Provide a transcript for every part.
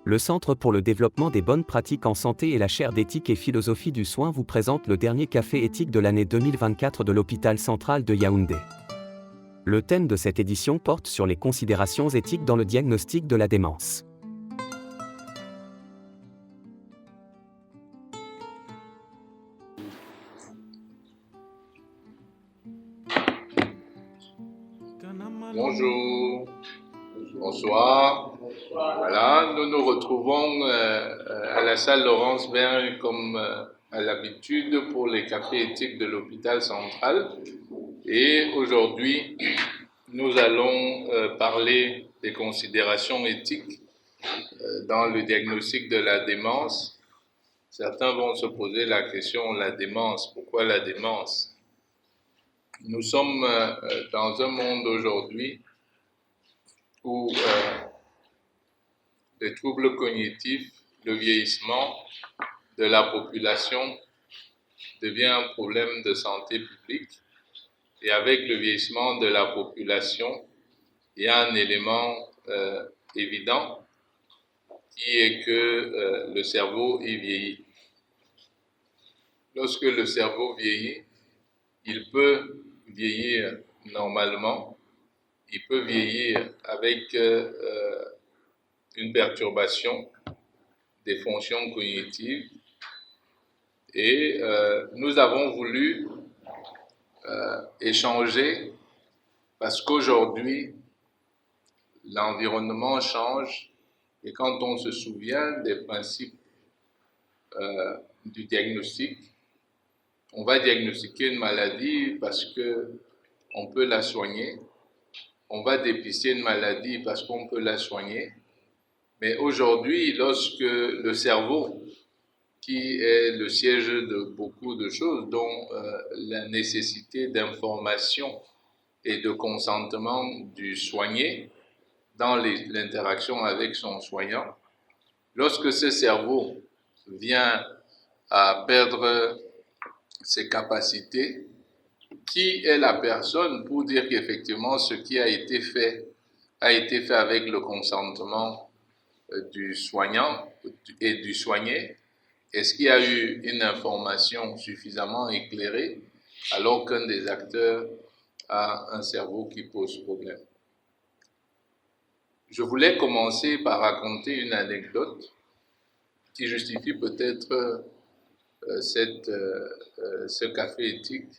Le Centre pour le développement des bonnes pratiques en santé et la chaire d'éthique et philosophie du soin vous présente le dernier café éthique de l'année 2024 de l'hôpital central de Yaoundé. Le thème de cette édition porte sur les considérations éthiques dans le diagnostic de la démence. Bonjour, bonsoir. Voilà, nous nous retrouvons à la salle Laurence Bern comme à l'habitude pour les cafés éthiques de l'hôpital central. Et aujourd'hui, nous allons parler des considérations éthiques dans le diagnostic de la démence. Certains vont se poser la question, la démence, pourquoi la démence ? Nous sommes dans un monde aujourd'hui où les troubles cognitifs, le vieillissement de la population devient un problème de santé publique. Et avec le vieillissement de la population, il y a un élément évident qui est que le cerveau est vieilli. Lorsque le cerveau vieillit, il peut vieillir normalement, il peut vieillir avec une perturbation des fonctions cognitives. Et nous avons voulu échanger parce qu'aujourd'hui, l'environnement change et quand on se souvient des principes du diagnostic, on va diagnostiquer une maladie parce qu'on peut la soigner. On va dépister une maladie parce qu'on peut la soigner. Mais aujourd'hui, lorsque le cerveau, qui est le siège de beaucoup de choses, dont la nécessité d'information et de consentement du soigné dans l'interaction avec son soignant, lorsque ce cerveau vient à perdre ses capacités, qui est la personne pour dire qu'effectivement ce qui a été fait avec le consentement du soignant et du soigné? Est-ce qu'il y a eu une information suffisamment éclairée alors qu'un des acteurs a un cerveau qui pose problème? Je voulais commencer par raconter une anecdote qui justifie peut-être ce café éthique.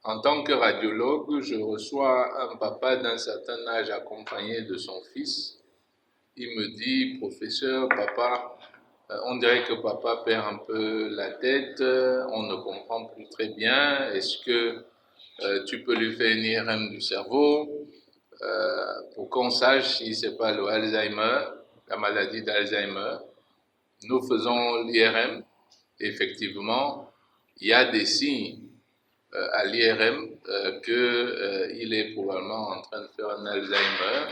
En tant que radiologue, je reçois un papa d'un certain âge accompagné de son fils. Il me dit, professeur, papa, on dirait que papa perd un peu la tête, on ne comprend plus très bien. Est-ce que tu peux lui faire une IRM du cerveau pour qu'on sache si ce n'est pas le Alzheimer, la maladie d'Alzheimer? Nous faisons l'IRM. Effectivement, il y a des signes à l'IRM qu'il est probablement en train de faire un Alzheimer.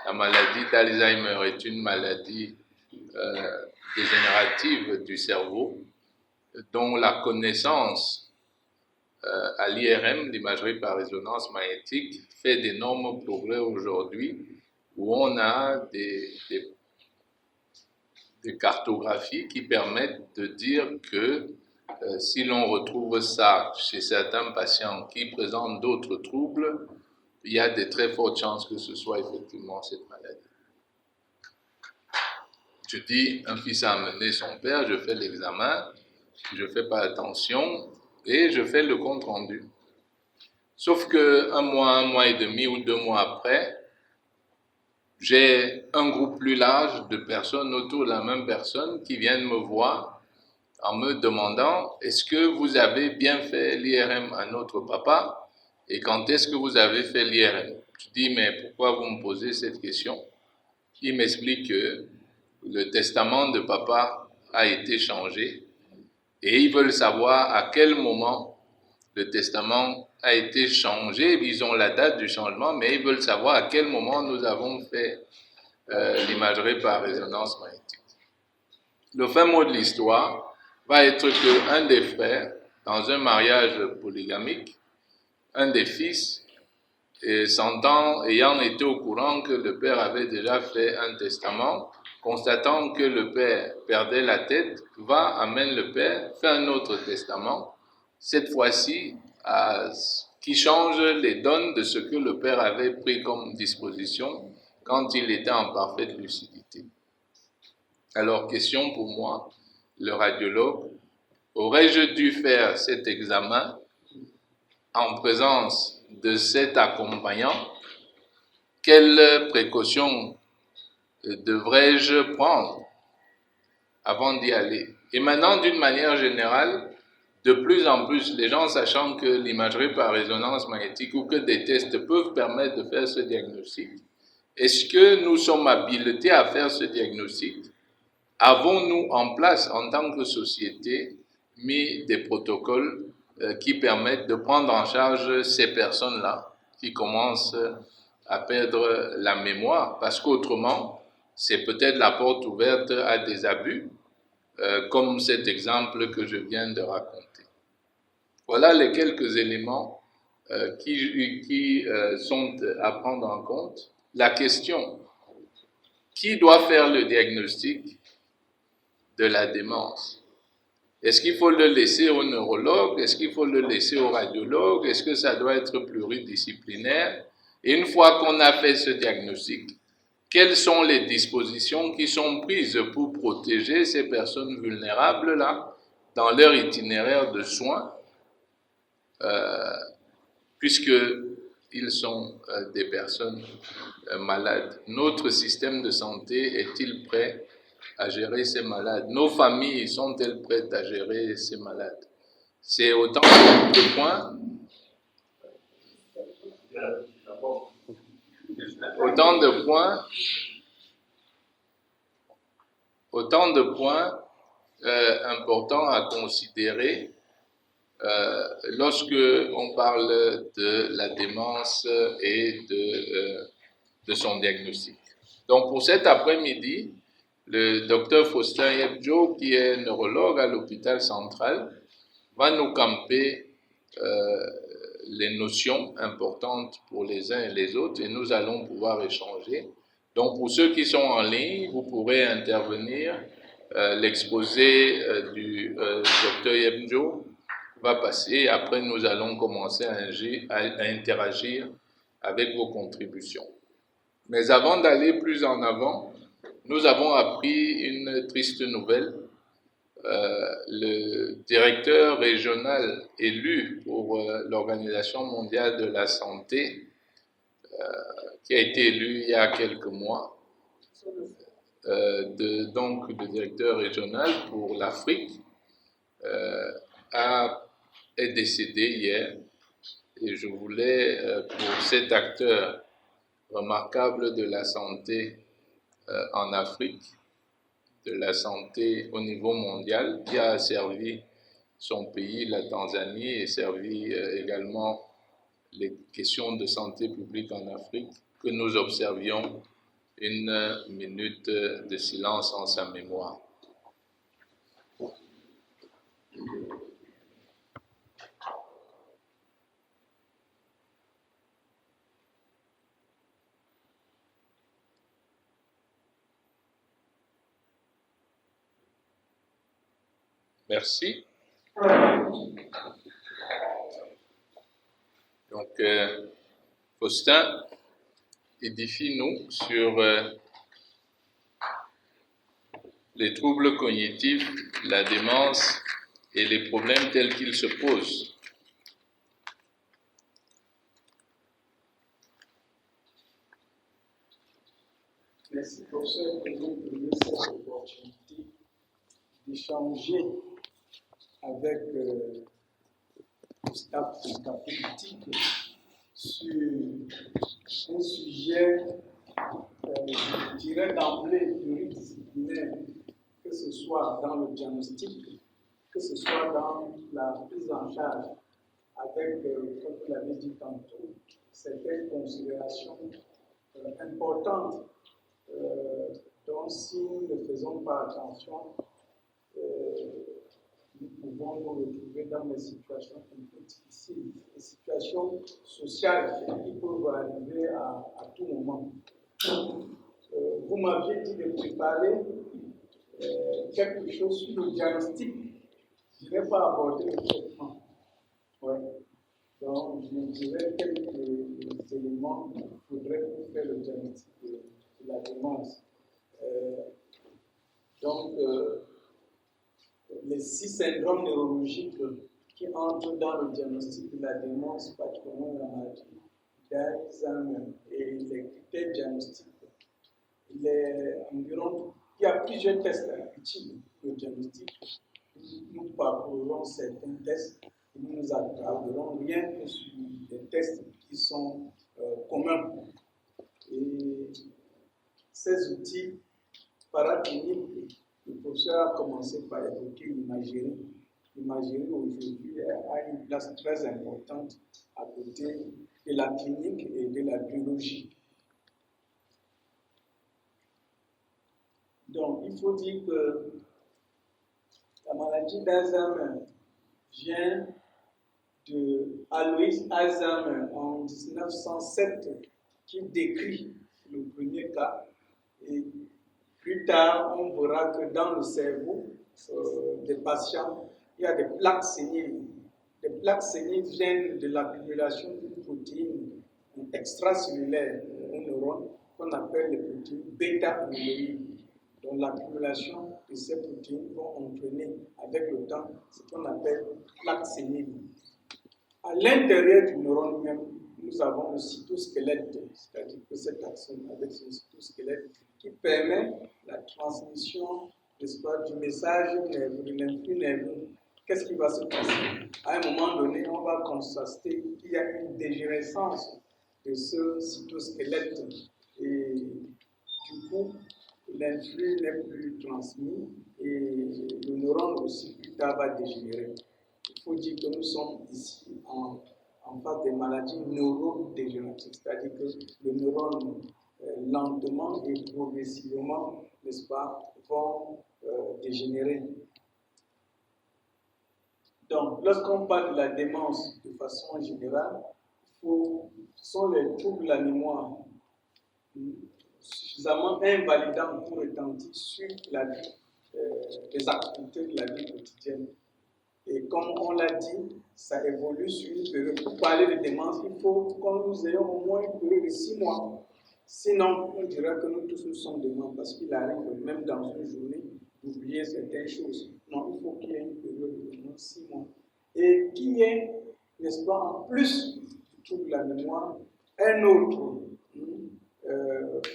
La maladie d'Alzheimer est une maladie dégénérative du cerveau dont la connaissance à l'IRM, l'imagerie par résonance magnétique, fait d'énormes progrès aujourd'hui où on a des cartographies qui permettent de dire que si l'on retrouve ça chez certains patients qui présentent d'autres troubles, il y a de très fortes chances que ce soit effectivement cette maladie. Je dis, un fils a amené son père, je fais l'examen, je ne fais pas attention et je fais le compte rendu. Sauf qu'un mois et demi ou 2 mois après, j'ai un groupe plus large de personnes autour de la même personne qui viennent me voir en me demandant « Est-ce que vous avez bien fait l'IRM à notre papa et quand est-ce que vous avez fait l'IRM ?» Je dis « Mais pourquoi vous me posez cette question ?» Il m'explique que le testament de papa a été changé et ils veulent savoir à quel moment le testament a été changé. Ils ont la date du changement, mais ils veulent savoir à quel moment nous avons fait l'imagerie par résonance magnétique. Le fin mot de l'histoire va être qu'un des frères, dans un mariage polygamique, un des fils, ayant été au courant que le père avait déjà fait un testament, constatant que le père perdait la tête, amène le père, fait un autre testament, cette fois-ci qui change les donnes de ce que le père avait pris comme disposition quand il était en parfaite lucidité. Alors, question pour moi, le radiologue, aurais-je dû faire cet examen en présence de cet accompagnant? Quelles précautions devrais-je prendre avant d'y aller? Et maintenant, d'une manière générale, de plus en plus, les gens sachant que l'imagerie par résonance magnétique ou que des tests peuvent permettre de faire ce diagnostic, est-ce que nous sommes habilités à faire ce diagnostic? Avons-nous en place, en tant que société, mis des protocoles qui permettent de prendre en charge ces personnes-là qui commencent à perdre la mémoire? Parce qu'autrement, c'est peut-être la porte ouverte à des abus, comme cet exemple que je viens de raconter. Voilà les quelques éléments qui sont à prendre en compte. La question, qui doit faire le diagnostic de la démence? Est-ce qu'il faut le laisser au neurologue? Est-ce qu'il faut le laisser au radiologue? Est-ce que ça doit être pluridisciplinaire? Et une fois qu'on a fait ce diagnostic, quelles sont les dispositions qui sont prises pour protéger ces personnes vulnérables-là dans leur itinéraire de soins, puisqu'ils sont des personnes malades? Notre système de santé est-il prêt à gérer ces malades? Nos familles sont-elles prêtes à gérer ces malades? C'est autant de points, importants à considérer lorsque on parle de la démence et de son diagnostic. Donc pour cet après-midi, le docteur Faustin Yebjo, qui est neurologue à l'hôpital central, va nous camper les notions importantes pour les uns et les autres, et nous allons pouvoir échanger. Donc pour ceux qui sont en ligne, vous pourrez intervenir. L'exposé du docteur Yebjo va passer, après nous allons commencer à interagir avec vos contributions. Mais avant d'aller plus en avant, nous avons appris une triste nouvelle. Le directeur régional élu pour l'Organisation mondiale de la santé, qui a été élu il y a quelques mois, donc le directeur régional pour l'Afrique, est décédé hier. Et je voulais, pour cet acteur remarquable de la santé en Afrique, de la santé au niveau mondial, qui a servi son pays, la Tanzanie, et servi également les questions de santé publique en Afrique, que nous observions une minute de silence en sa mémoire. Merci. Donc, Faustin, édifie-nous sur les troubles cognitifs, la démence et les problèmes tels qu'ils se posent. Merci pour ce que vous nous donnez cette opportunité d'échanger avec le staff politique sur un sujet, je dirais d'emblée pluridisciplinaire, que ce soit dans le diagnostic, que ce soit dans la prise en charge, avec, comme vous l'avez dit tantôt, certaines considérations importantes dont si nous ne faisons pas attention, nous pouvons nous retrouver dans des situations un peu difficiles, des situations sociales qui peuvent arriver à tout moment. Vous m'aviez dit de préparer quelque chose sur le diagnostic. Je n'ai pas abordé le traitement. Ouais. Donc, je dirais quelques éléments qu'il faudrait pour faire le diagnostic de la démence. Donc, les 6 syndromes neurologiques qui entrent dans le diagnostic de la démence, particulièrement la maladie d'Alzheimer et les critères diagnostiques. Il y a plusieurs tests utiles pour le diagnostic. Nous parcourrons certains tests et nous nous attarderons rien que sur des tests qui sont communs. Et ces outils paracliniques, le professeur a commencé par évoquer l'imagerie. L'imagerie aujourd'hui a une place très importante à côté de la clinique et de la biologie. Donc, il faut dire que la maladie d'Alzheimer vient de Alois Alzheimer en 1907 qui décrit le premier cas. Et plus tard, on verra que dans le cerveau des patients, il y a des plaques séniles. Les plaques séniles viennent de l'accumulation d'une protéine extracellulaire aux neurones qu'on appelle les protéines bêta-amyloïdes. Donc l'accumulation de ces protéines vont entraîner avec le temps ce qu'on appelle plaques séniles. À l'intérieur du neurone même, nous avons le cytosquelette, c'est-à-dire que cet axone avec ce cytosquelette qui permet la transmission, n'est-ce pas, du message nerveux, de l'influx nerveux. Qu'est-ce qui va se passer? À un moment donné, on va constater qu'il y a une dégénérescence de ce cytosquelette et du coup, l'influx n'est plus transmis et le neurone aussi plus tard va dégénérer. Il faut dire que nous sommes ici en face des maladies neurodégénératives, c'est-à-dire que le neurone lentement et progressivement, n'est-ce pas, vont dégénérer. Donc, lorsqu'on parle de la démence de façon générale, ce sont les troubles de la mémoire suffisamment invalidants pour retentir sur la vie, les activités de la vie quotidienne. Et comme on l'a dit, ça évolue sur une période. Pour parler de démence, il faut que nous ayons au moins une période de 6 mois. Sinon, on dirait que nous tous nous sommes déments parce qu'il arrive même dans une journée d'oublier certaines choses. Non, il faut qu'il y ait une période de 6 mois. Et qu'il y ait, n'est-ce pas, en plus du trouble de la mémoire, un autre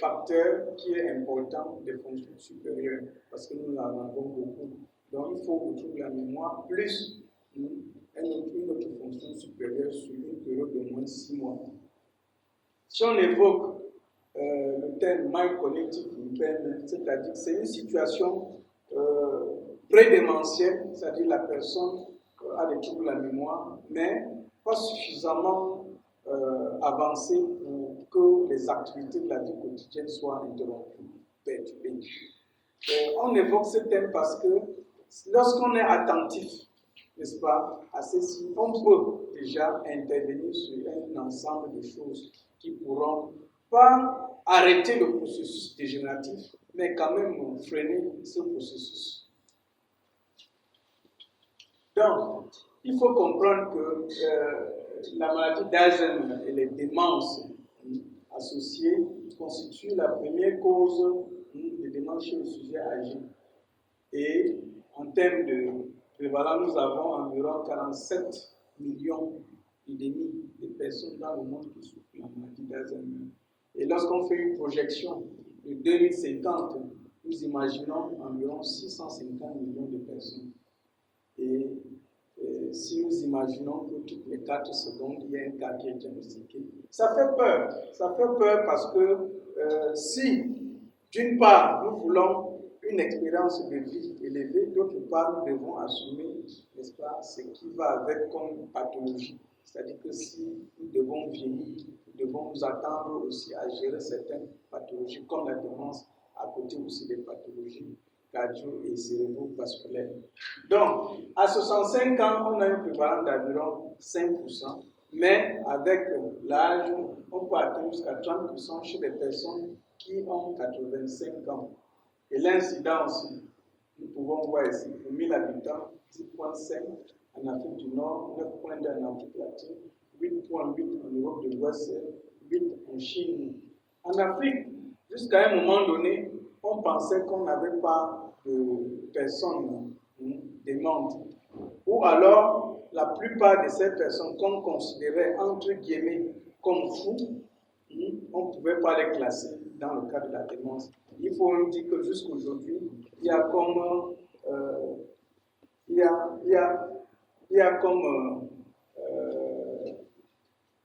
facteur qui est important des fonctions supérieures, parce que nous en avons beaucoup. Donc il faut le trouble de la mémoire plus une autre fonction supérieure sur une période de moins de 6 mois. Si on évoque le terme mind cognitive impairment, c'est-à-dire que c'est une situation prédémentielle, c'est-à-dire la personne a des troubles de la mémoire, mais pas suffisamment avancée pour que les activités de la vie quotidienne soient interrompues, perturbées. On évoque ce thème parce que lorsqu'on est attentif, n'est-ce pas, à ceci, on peut déjà intervenir sur un ensemble de choses qui pourront pas arrêter le processus dégénératif, mais quand même freiner ce processus. Donc, il faut comprendre que la maladie d'Alzheimer et les démences associées constituent la première cause de démence chez le sujet âgé. Et en termes de prévalence, nous avons environ 47 millions et demi de personnes dans le monde qui souffrent de la maladie d'Alzheimer. Et lorsqu'on fait une projection de 2050, nous imaginons environ 650 millions de personnes. Et si nous imaginons que toutes les 4 secondes, il y a un cas qui est diagnostiqué, ça fait peur. Ça fait peur parce que si, d'une part, nous voulons une expérience de vie élevée, d'autre part, nous devons assumer, n'est-ce pas, ce qui va avec comme pathologie. C'est-à-dire que si nous devons vieillir, nous devons nous attendre aussi à gérer certaines pathologies, comme la démence, à côté aussi des pathologies cardio- et cérébrovasculaires. Donc, à 65 ans, on a une prévalence d'environ 5%, mais avec l'âge, on peut atteindre jusqu'à 30% chez les personnes qui ont 85 ans. Et l'incidence, nous pouvons voir ici, pour 1000 habitants, 10,5 en Afrique du Nord, 9,2 en Afrique latine, 8,8 en Europe de l'Ouest, 8 en Chine. En Afrique, jusqu'à un moment donné, on pensait qu'on n'avait pas de personnes démentes. Ou alors, la plupart de ces personnes qu'on considérait entre guillemets comme fous, on ne pouvait pas les classer dans le cadre de la démence. Il faut dire que jusqu'à aujourd'hui, il y a comme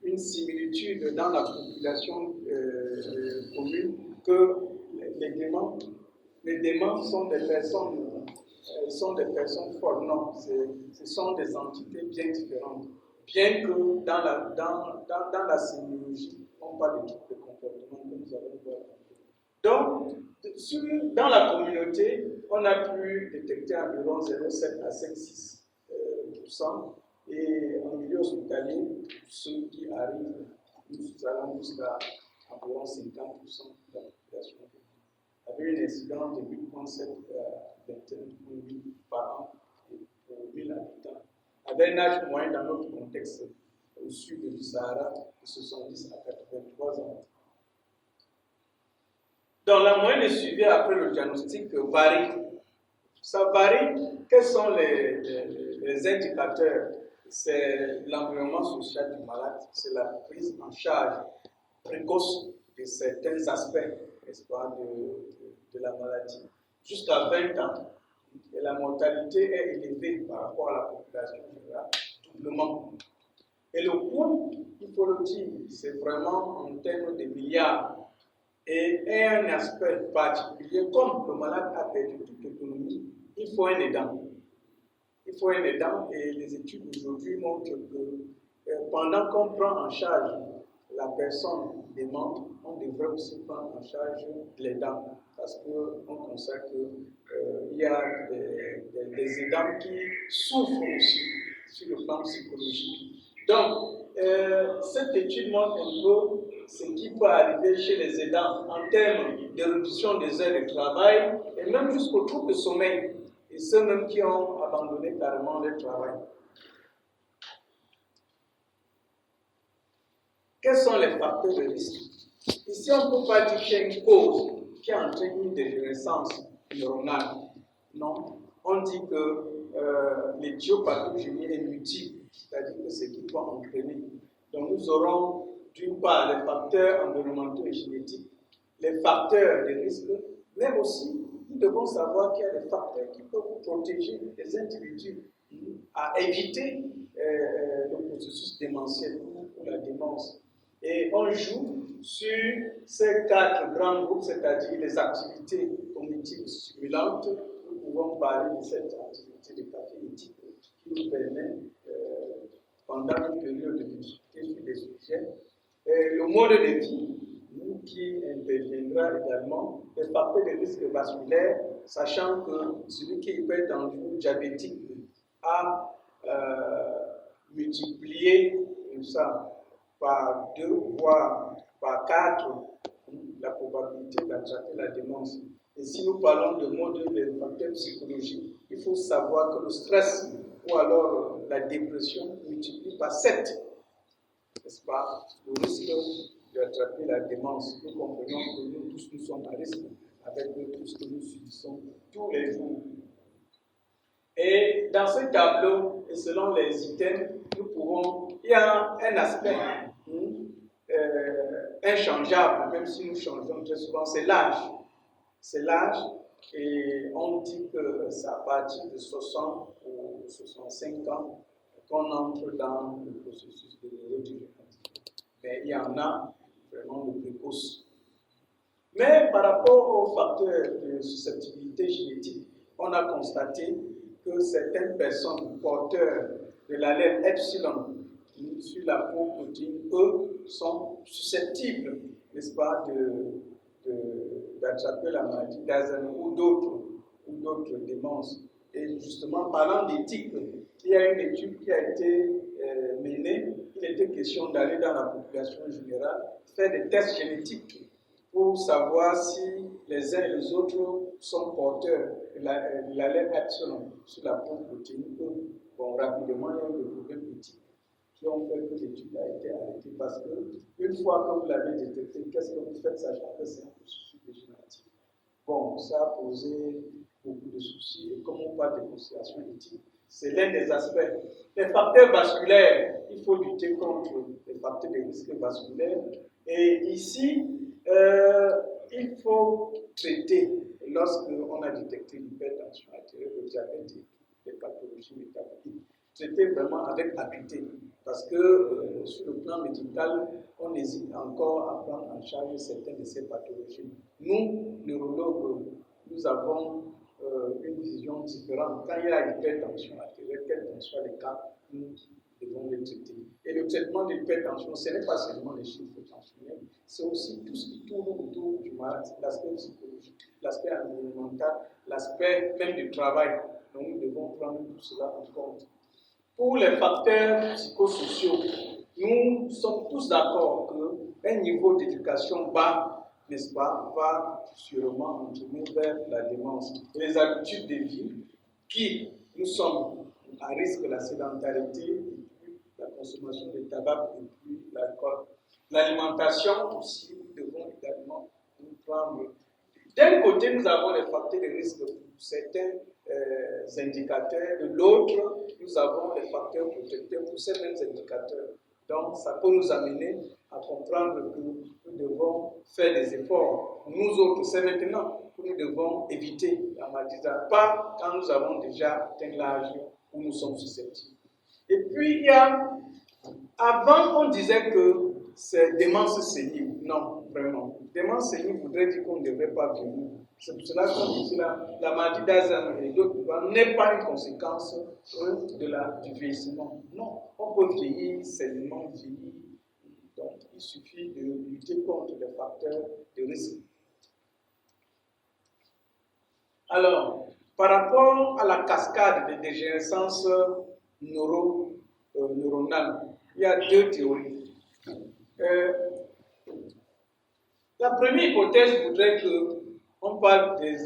une similitude dans la population commune que les démons sont des personnes fortes. Non, ce sont des entités bien différentes. Bien que dans la sémiologie, on parle de type de comportement que nous allons voir. Donc, dans la communauté, on a pu détecter environ 0,7 à 5,6%. Et en milieu hospitalier, pour ceux qui arrivent, nous allons jusqu'à environ 50% de la population, avec une incidence de 8,7 à 21,8 par an pour 1000 habitants, avec un âge moyen dans notre contexte au sud du Sahara de 70 à 83 ans. Donc la moyenne de suivi après le diagnostic varie. Ça varie. Quels sont les indicateurs? C'est l'environnement social du malade, c'est la prise en charge précoce de certains aspects, n'est-ce pas, de la maladie. Jusqu'à 20 ans, et la mortalité est élevée par rapport à la population générale, doublement. Et le coût, il faut le dire, c'est vraiment en termes de milliards. Et un aspect particulier, comme le malade a perdu toute autonomie, il faut un aidant. Il faut un aidant, et les études aujourd'hui montrent que pendant qu'on prend en charge la personne démente, on devrait aussi prendre en charge l'aidant, parce qu'on constate qu'il y a des aidants qui souffrent aussi sur le plan psychologique. Donc, cette étude montre un peu ce qui peut arriver chez les aidants en termes de réduction des heures de travail et même jusqu'au trouble de sommeil, et ceux même qui ont abandonné carrément leur travail. Quels sont les facteurs de risque? Ici, on ne peut pas dire qu'il y a une cause qui entraîne une dégénérescence neuronale. Non. On dit que l'éthiopathogénie est multiple, c'est-à-dire que c'est qui peut entraîner. Donc, nous aurons d'une part les facteurs environnementaux et génétiques, les facteurs de risque, mais aussi nous devons savoir qu'il y a des facteurs qui peuvent protéger les individus à éviter le processus démentiel ou la démence. Et on joue sur ces 4 grands groupes, c'est-à-dire les activités cognitives stimulantes. Nous pouvons parler de cette activité de café éthique qui nous permet, pendant une période de difficulté sur les sujets, le mode de vie qui interviendra également, les facteurs de risque vasculaire, sachant que celui qui est hypertendu ou diabétique a multiplié ça par 2 voire par 4 la probabilité d'attraper la démence. Et si nous parlons de mode de facteurs psychologiques, il faut savoir que le stress ou alors la dépression multiplie par 7, n'est-ce pas, le risque d'attraper la démence. Nous comprenons que nous tous nous sommes à risque avec tout ce que nous subissons tous les jours. Et dans ce tableau, et selon les items, nous pouvons, il y a un aspect inchangeable, même si nous changeons très souvent, c'est l'âge. C'est l'âge, et on dit que c'est à partir de 60 ou 65 ans qu'on entre dans le processus de neurodégénération. Mais il y en a vraiment de précoces. Mais par rapport aux facteurs de susceptibilité génétique, on a constaté que certaines personnes porteurs de l'allèle epsilon sur la peau protéine, eux, sont susceptibles, n'est-ce pas, d'attraper la maladie d'Alzheimer ou d'autres démences. Et justement, parlant d'éthique, il y a une étude qui a été menée, il était été question d'aller dans la population générale, faire des tests génétiques pour savoir si les uns et les autres sont porteurs de l'allèle epsilon sur la pompe protéine. Bon, rapidement, il y a eu des problèmes petits qui ont fait que l'étude a été arrêtée parce que une fois que vous l'avez détecté, qu'est-ce que vous faites sachant que c'est un processus dégénératif? Bon, ça a posé beaucoup de soucis et comme on parle de considérations éthiques, c'est l'un des aspects. Les facteurs vasculaires, il faut lutter contre les facteurs de risque vasculaires. Et ici, il faut traiter, lorsqu'on a détecté l'hypertension artérielle, le diabète et les pathologies métaboliques, traiter vraiment avec acuité. Parce que sur le plan médical, on hésite encore à prendre en charge certaines de ces pathologies. Nous, neurologues, nous avons une vision différente. Quand il y a l'hypertension artérielle, quels que soient les cas, nous devons les traiter. Et le traitement de l'hypertension, ce n'est pas seulement les chiffres tensionnels, c'est aussi tout ce qui tourne autour du malade, l'aspect psychologique, l'aspect environnemental, l'aspect même du travail. Donc nous devons prendre tout cela en compte. Pour les facteurs psychosociaux, nous sommes tous d'accord qu'un niveau d'éducation bas, n'est-ce pas, va sûrement entraîner vers la démence. Et les habitudes de vie qui nous sommes à risque de la sédentarité, la consommation de tabac et puis l'alcool. L'alimentation aussi, nous devons également nous prendre. D'un côté, nous avons les facteurs de risque pour certains indicateurs, de l'autre, nous avons les facteurs protecteurs pour ces mêmes indicateurs. Donc, ça peut nous amener à comprendre que nous devons faire des efforts. Nous autres, c'est maintenant que nous devons éviter la maladie, pas quand nous avons déjà atteint l'âge où nous sommes susceptibles. Et puis, il y a, avant, on disait que c'est démence sénile. Non, vraiment. Démence sénile voudrait dire qu'on ne devrait pas vieillir. C'est pour cela qu'on dit que la maladie d'Alzheimer et d'autres n'est pas une conséquence du vieillissement. Non, on peut vieillir, sainement vieillir. Donc, il suffit de lutter contre les facteurs de risque. Alors, par rapport à la cascade de dégénérescence neuronale, il y a deux théories. La première hypothèse voudrait qu'on parle des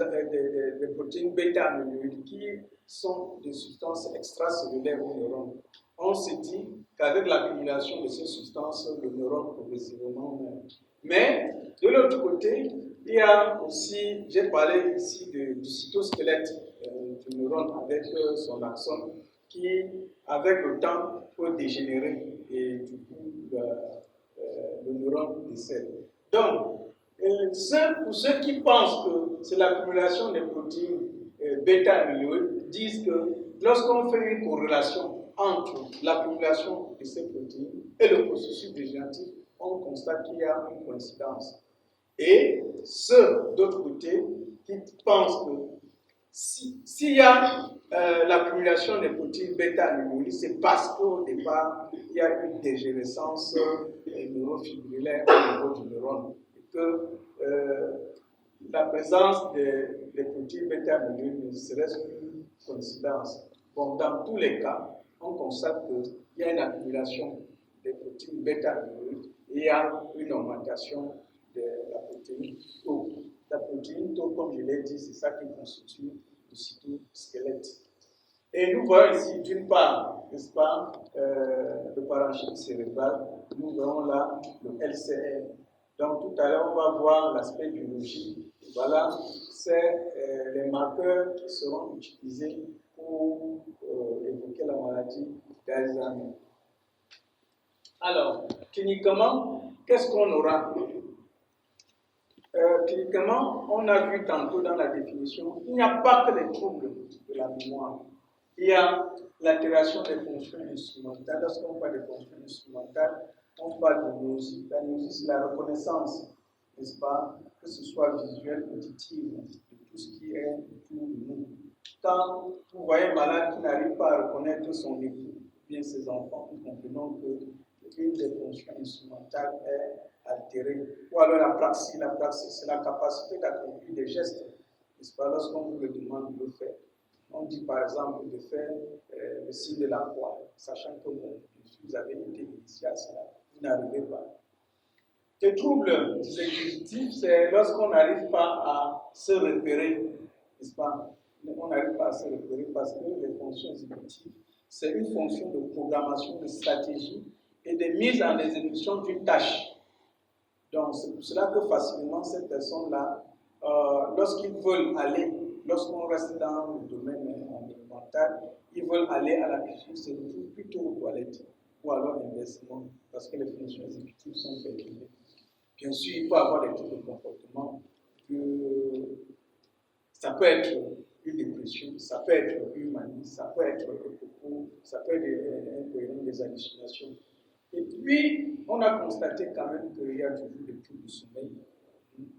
protéines bêta-amyloïdes qui sont des substances extracellulaires au neurone. On se dit qu'avec l'accumulation de ces substances, le neurone progressivement meurt. Mais de l'autre côté, il y a aussi, j'ai parlé ici du cytosquelette du neurone avec son axone qui, avec le temps, peut dégénérer et du coup, le neurone décède. Donc, pour ceux qui pensent que c'est l'accumulation des protéines bêta-amyloïdes, disent que lorsqu'on fait une corrélation entre l'accumulation de ces protéines et le processus dégénératif, on constate qu'il y a une coïncidence. Et ceux, d'autre côté, qui pensent que s'il y a l'accumulation des protéines bêta-amyloïdes, c'est parce qu'au départ, il y a une dégénérescence neurofibrillaire au niveau du neurone. Et que la présence des protéines bêta-amyloïdes ne serait qu'une coïncidence. Bon, dans tous les cas, on constate qu'il y a une accumulation des protéines bêta-amyloïdes et il y a une augmentation de la protéine Tau. La protéine Tau, comme je l'ai dit, c'est ça qui constitue le cytosquelette. Et nous voyons ici, d'une part, n'est-ce pas, le parenchyme cérébral, nous voyons là le LCR. Donc tout à l'heure, on va voir l'aspect biologique. Voilà, c'est les marqueurs qui seront utilisés pour évoquer la maladie d'Alzheimer. Alors, cliniquement, qu'est-ce qu'on aura? Cliniquement, on a vu tantôt dans la définition, il n'y a pas que les troubles de la mémoire. Il y a l'altération des fonctions instrumentales. Lorsqu'on parle des fonctions instrumentales, on parle de myosie. La myosie, c'est la reconnaissance, n'est-ce pas, que ce soit visuel, auditive, de tout ce qui est autour de nous. Quand vous voyez un malade qui n'arrive pas à reconnaître son époux, bien ses enfants, nous comprenons que l'une des fonctions instrumentales est altérée. Ou alors la praxie. La praxie, c'est la capacité d'accomplir des gestes, n'est-ce pas, lorsqu'on vous le demande de le faire. On dit par exemple de faire le signe de la croix, sachant que si vous avez été initié à cela, vous n'arrivez pas. Le trouble exécutif, c'est lorsqu'on n'arrive pas à se repérer, n'est-ce pas? On n'arrive pas à se repérer parce que les fonctions exécutives, c'est une fonction de programmation, de stratégie et de mise en exécution d'une tâche. Donc, c'est pour cela que facilement, ces personnes-là, lorsqu'ils veulent aller, lorsqu'on reste dans le domaine mental, ils veulent aller à la cuisine, se retrouvent plutôt aux toilettes, ou alors inversement, parce que les fonctions exécutives sont perturbées. Bien sûr, il peut y avoir des types de comportements que ça peut être une dépression, ça peut être une manie, ça peut être ça peut être des hallucinations. Et puis, on a constaté quand même qu'il y a toujours des troubles du sommeil,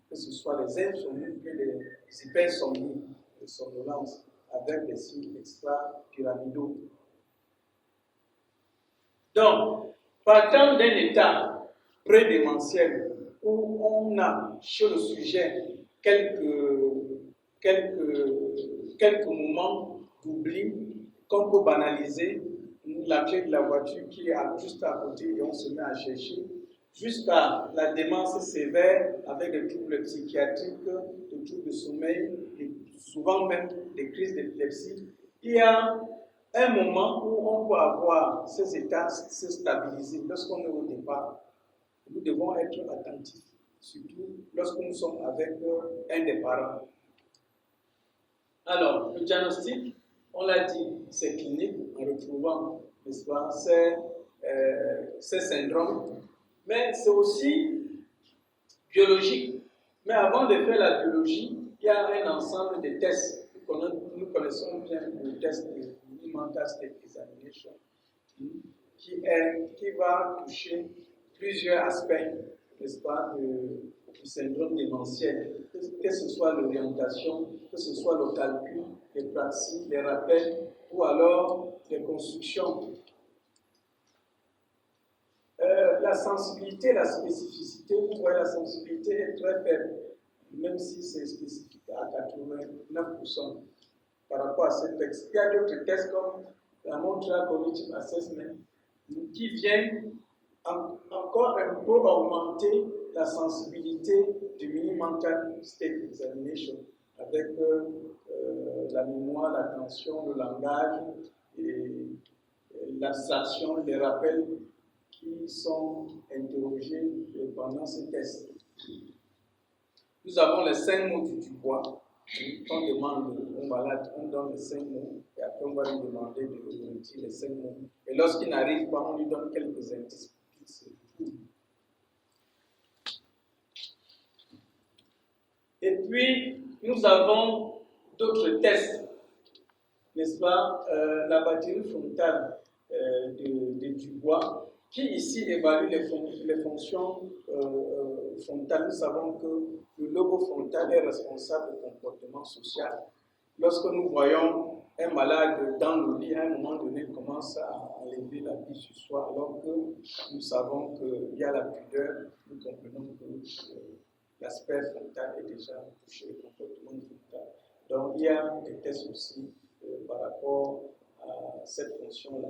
que ce soit les insomnies que les hypersomnies, les somnolences, avec des signes extra-pyramidaux. Donc, partant d'un état prédémentiel où on a chez le sujet quelques moments d'oubli qu'on peut banaliser, la clé de la voiture qui est juste à côté et on se met à chercher, jusqu'à la démence sévère avec des troubles psychiatriques, des troubles de sommeil et souvent même des crises d'épilepsie. Il y a un moment où on peut avoir ces états se stabiliser. Lorsqu'on est au départ, nous devons être attentifs, surtout lorsque nous sommes avec un des parents. Alors, le diagnostic, on l'a dit, c'est clinique en retrouvant, n'est-ce pas, ces syndromes, mais c'est aussi biologique. Mais avant de faire la biologie, il y a un ensemble de tests. Nous connaissons bien le test de Mental State Examination, qui va toucher plusieurs aspects, n'est-ce pas, du syndrome démentiel, que ce soit l'orientation, que ce soit le calcul, les pratiques, les rappels, ou alors les constructions. La sensibilité, la spécificité, vous voyez, la sensibilité est très faible, même si c'est spécifique à 89% par rapport à ces textes. Il y a d'autres tests comme la Montreal Cognitive Assessment qui viennent encore un peu augmenter la sensibilité du Mini-Mental State Examination avec la mémoire, l'attention, le langage et l'abstraction, les rappels qui sont interrogés pendant ces tests. Nous avons les 5 mots du Dubois. On demande au malade, on donne les 5 mots et après on va lui demander de dire les 5 mots. Et lorsqu'il n'arrive pas, on lui donne quelques indices. Et puis, nous avons d'autres tests, n'est-ce pas, la batterie frontale de Dubois, qui ici évalue les fonctions frontales. Nous savons que le lobe frontal est responsable du comportement social. Lorsque nous voyons un malade dans le lit, à un moment donné, il commence à enlever la vie sur soi, alors que nous savons qu'il y a la pudeur, nous comprenons que l'aspect frontal est déjà touché, le comportement frontal. Donc, il y a des tests aussi par rapport à cette fonction-là.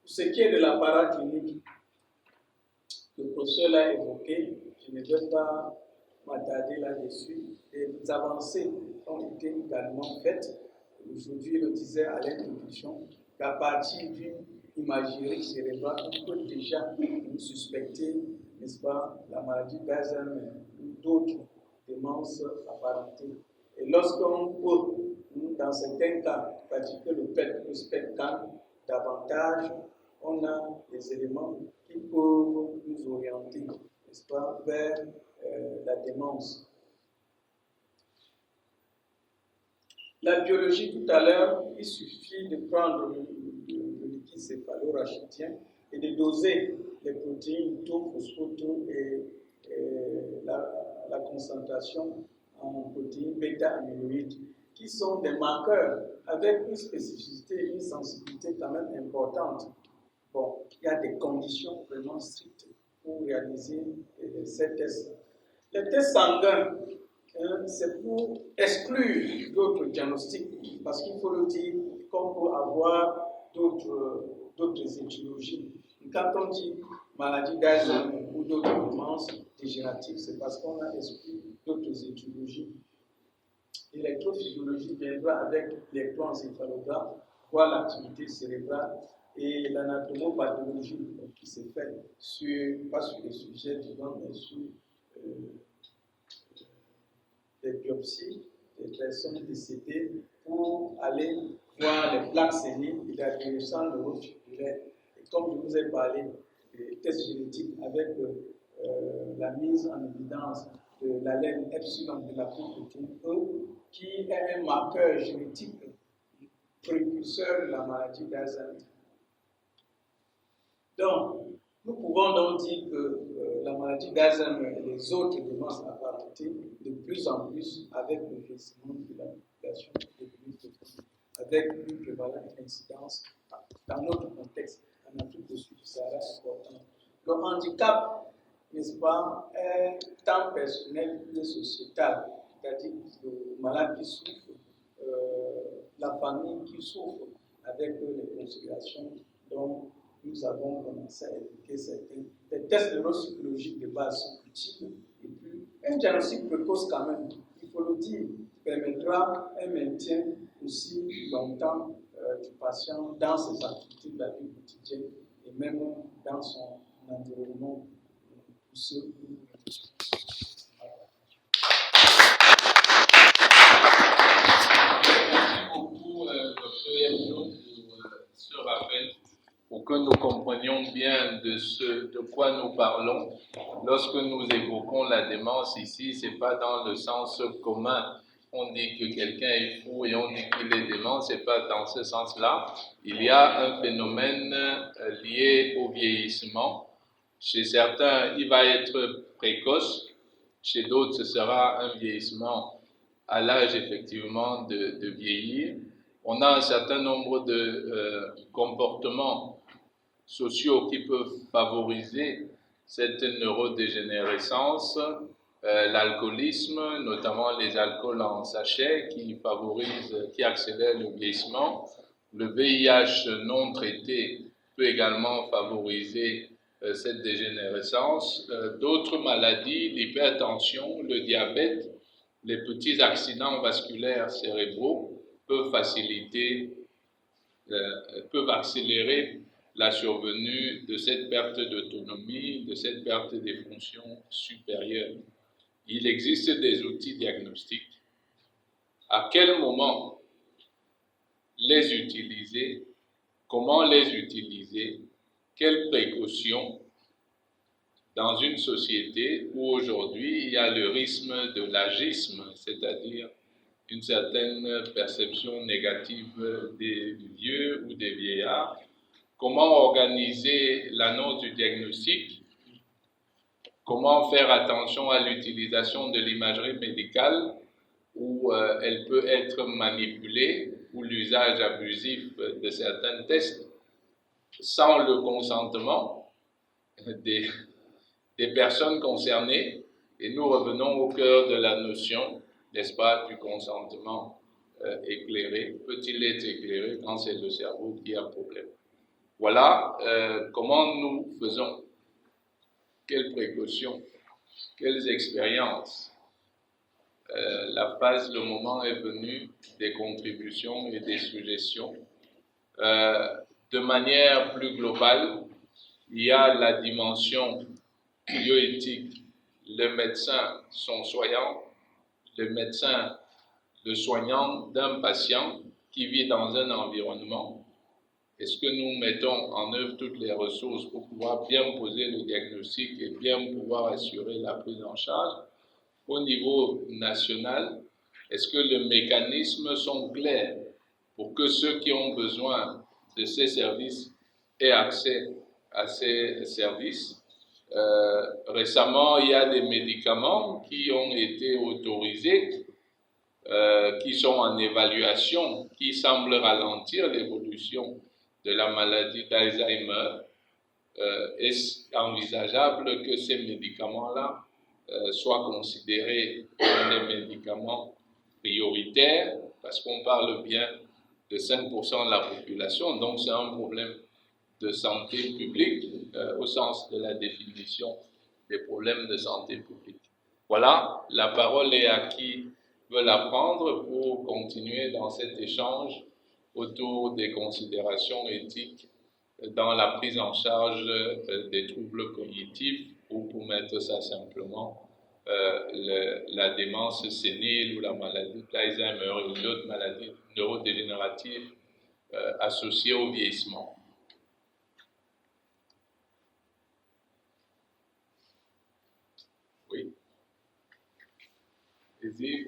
Pour ce qui est de l'appareil clinique, le professeur l'a évoqué, je ne vais pas m'attarder là-dessus. Les avancées ont été également faites. Aujourd'hui, je le disais à l'introduction, qu'à partir d'une imagerie cérébrale, on peut déjà suspecter, n'est-ce pas, la maladie d'Alzheimer ou d'autres démences apparentées. Et lorsqu'on peut, dans certains cas, pratiquer le PET, le SPECT-CAM, davantage, on a des éléments qui peuvent nous orienter, n'est-ce pas, vers la démence. La biologie, tout à l'heure, il suffit de prendre le liquide céphalo-rachidien et de doser les protéines tau, phospho-tau et la concentration en protéines bêta-amyloïdes, qui sont des marqueurs avec une spécificité et une sensibilité quand même importante. Bon, il y a des conditions vraiment strictes pour réaliser ces tests. Les tests sanguins, c'est pour exclure d'autres diagnostics, parce qu'il faut le dire, qu'on peut avoir d'autres étiologies. Quand on dit maladie d'Alzheimer ou d'autres démences dégénératives, c'est parce qu'on a exclu d'autres étiologies. L'électrophysiologie viendra avec l'électroencéphalogramme, voir l'activité cérébrale et l'anatomopathologie qui se fait pas sur les sujets vivants, mais sur les biopsies des personnes décédées pour aller voir les plaques séniles et la direction neurofibulaire. Et comme je vous ai parlé des tests génétiques avec la mise en évidence de l'allèle epsilon de la protéine E, qui est un marqueur génétique précurseur de la maladie d'Alzheimer. Donc, nous pouvons donc dire que la maladie d'Alzheimer et les autres démences apparentées, de plus en plus, avec le vieillissement de la population, avec une prévalente incidence dans notre contexte, en Afrique du Sud, ça reste important. Le handicap, n'est-ce pas, est tant personnel que sociétal, c'est-à-dire le malade qui souffre, la famille qui souffre, avec les considérations dont nous avons commencé à évoquer certains. Les tests neuropsychologiques de base sont utiles, et puis un diagnostic précoce quand même, il faut le dire, permettra un maintien aussi longtemps du patient dans ses activités de la vie quotidienne et même dans son environnement poussé. Merci beaucoup, Dr. Yabno, pour ce rappel, pour que nous comprenions bien de quoi nous parlons. Lorsque nous évoquons la démence ici, ce n'est pas dans le sens commun. On dit que quelqu'un est fou et on dit qu'il est dément, ce n'est pas dans ce sens-là. Il y a un phénomène lié au vieillissement. Chez certains, il va être précoce. Chez d'autres, ce sera un vieillissement à l'âge effectivement de vieillir. On a un certain nombre de comportements sociaux qui peuvent favoriser cette neurodégénérescence, l'alcoolisme, notamment les alcools en sachet qui accélèrent le vieillissement. Le VIH non traité peut également favoriser cette dégénérescence. D'autres maladies, l'hypertension, le diabète, les petits accidents vasculaires cérébraux peuvent accélérer la survenue de cette perte d'autonomie, de cette perte des fonctions supérieures. Il existe des outils diagnostiques. À quel moment les utiliser? Comment les utiliser? Quelles précautions dans une société où aujourd'hui il y a le risque de l'agisme, c'est-à-dire une certaine perception négative des vieux ou des vieillards? Comment organiser l'annonce du diagnostic? Comment faire attention à l'utilisation de l'imagerie médicale où elle peut être manipulée, ou l'usage abusif de certains tests sans le consentement des personnes concernées? Et nous revenons au cœur de la notion, n'est-ce pas, du consentement éclairé. Peut-il être éclairé quand c'est le cerveau qui a problème? Voilà comment nous faisons. Quelles précautions, quelles expériences. Le moment est venu des contributions et des suggestions. De manière plus globale, il y a la dimension bioéthique. Les médecins sont soignants, le soignant d'un patient qui vit dans un environnement. Est-ce que nous mettons en œuvre toutes les ressources pour pouvoir bien poser le diagnostic et bien pouvoir assurer la prise en charge? Au niveau national, est-ce que les mécanismes sont clairs pour que ceux qui ont besoin de ces services aient accès à ces services? Récemment, il y a des médicaments qui ont été autorisés, qui sont en évaluation, qui semblent ralentir l'évolution de la maladie d'Alzheimer. Est-ce envisageable que ces médicaments-là soient considérés comme des médicaments prioritaires, parce qu'on parle bien de 5% de la population, donc c'est un problème de santé publique au sens de la définition des problèmes de santé publique. Voilà, la parole est à qui veut la prendre pour continuer dans cet échange autour des considérations éthiques dans la prise en charge des troubles cognitifs, ou pour mettre ça simplement, la démence sénile ou la maladie d'Alzheimer ou d'autres maladies neurodégénératives associées au vieillissement. Oui. Allez-y.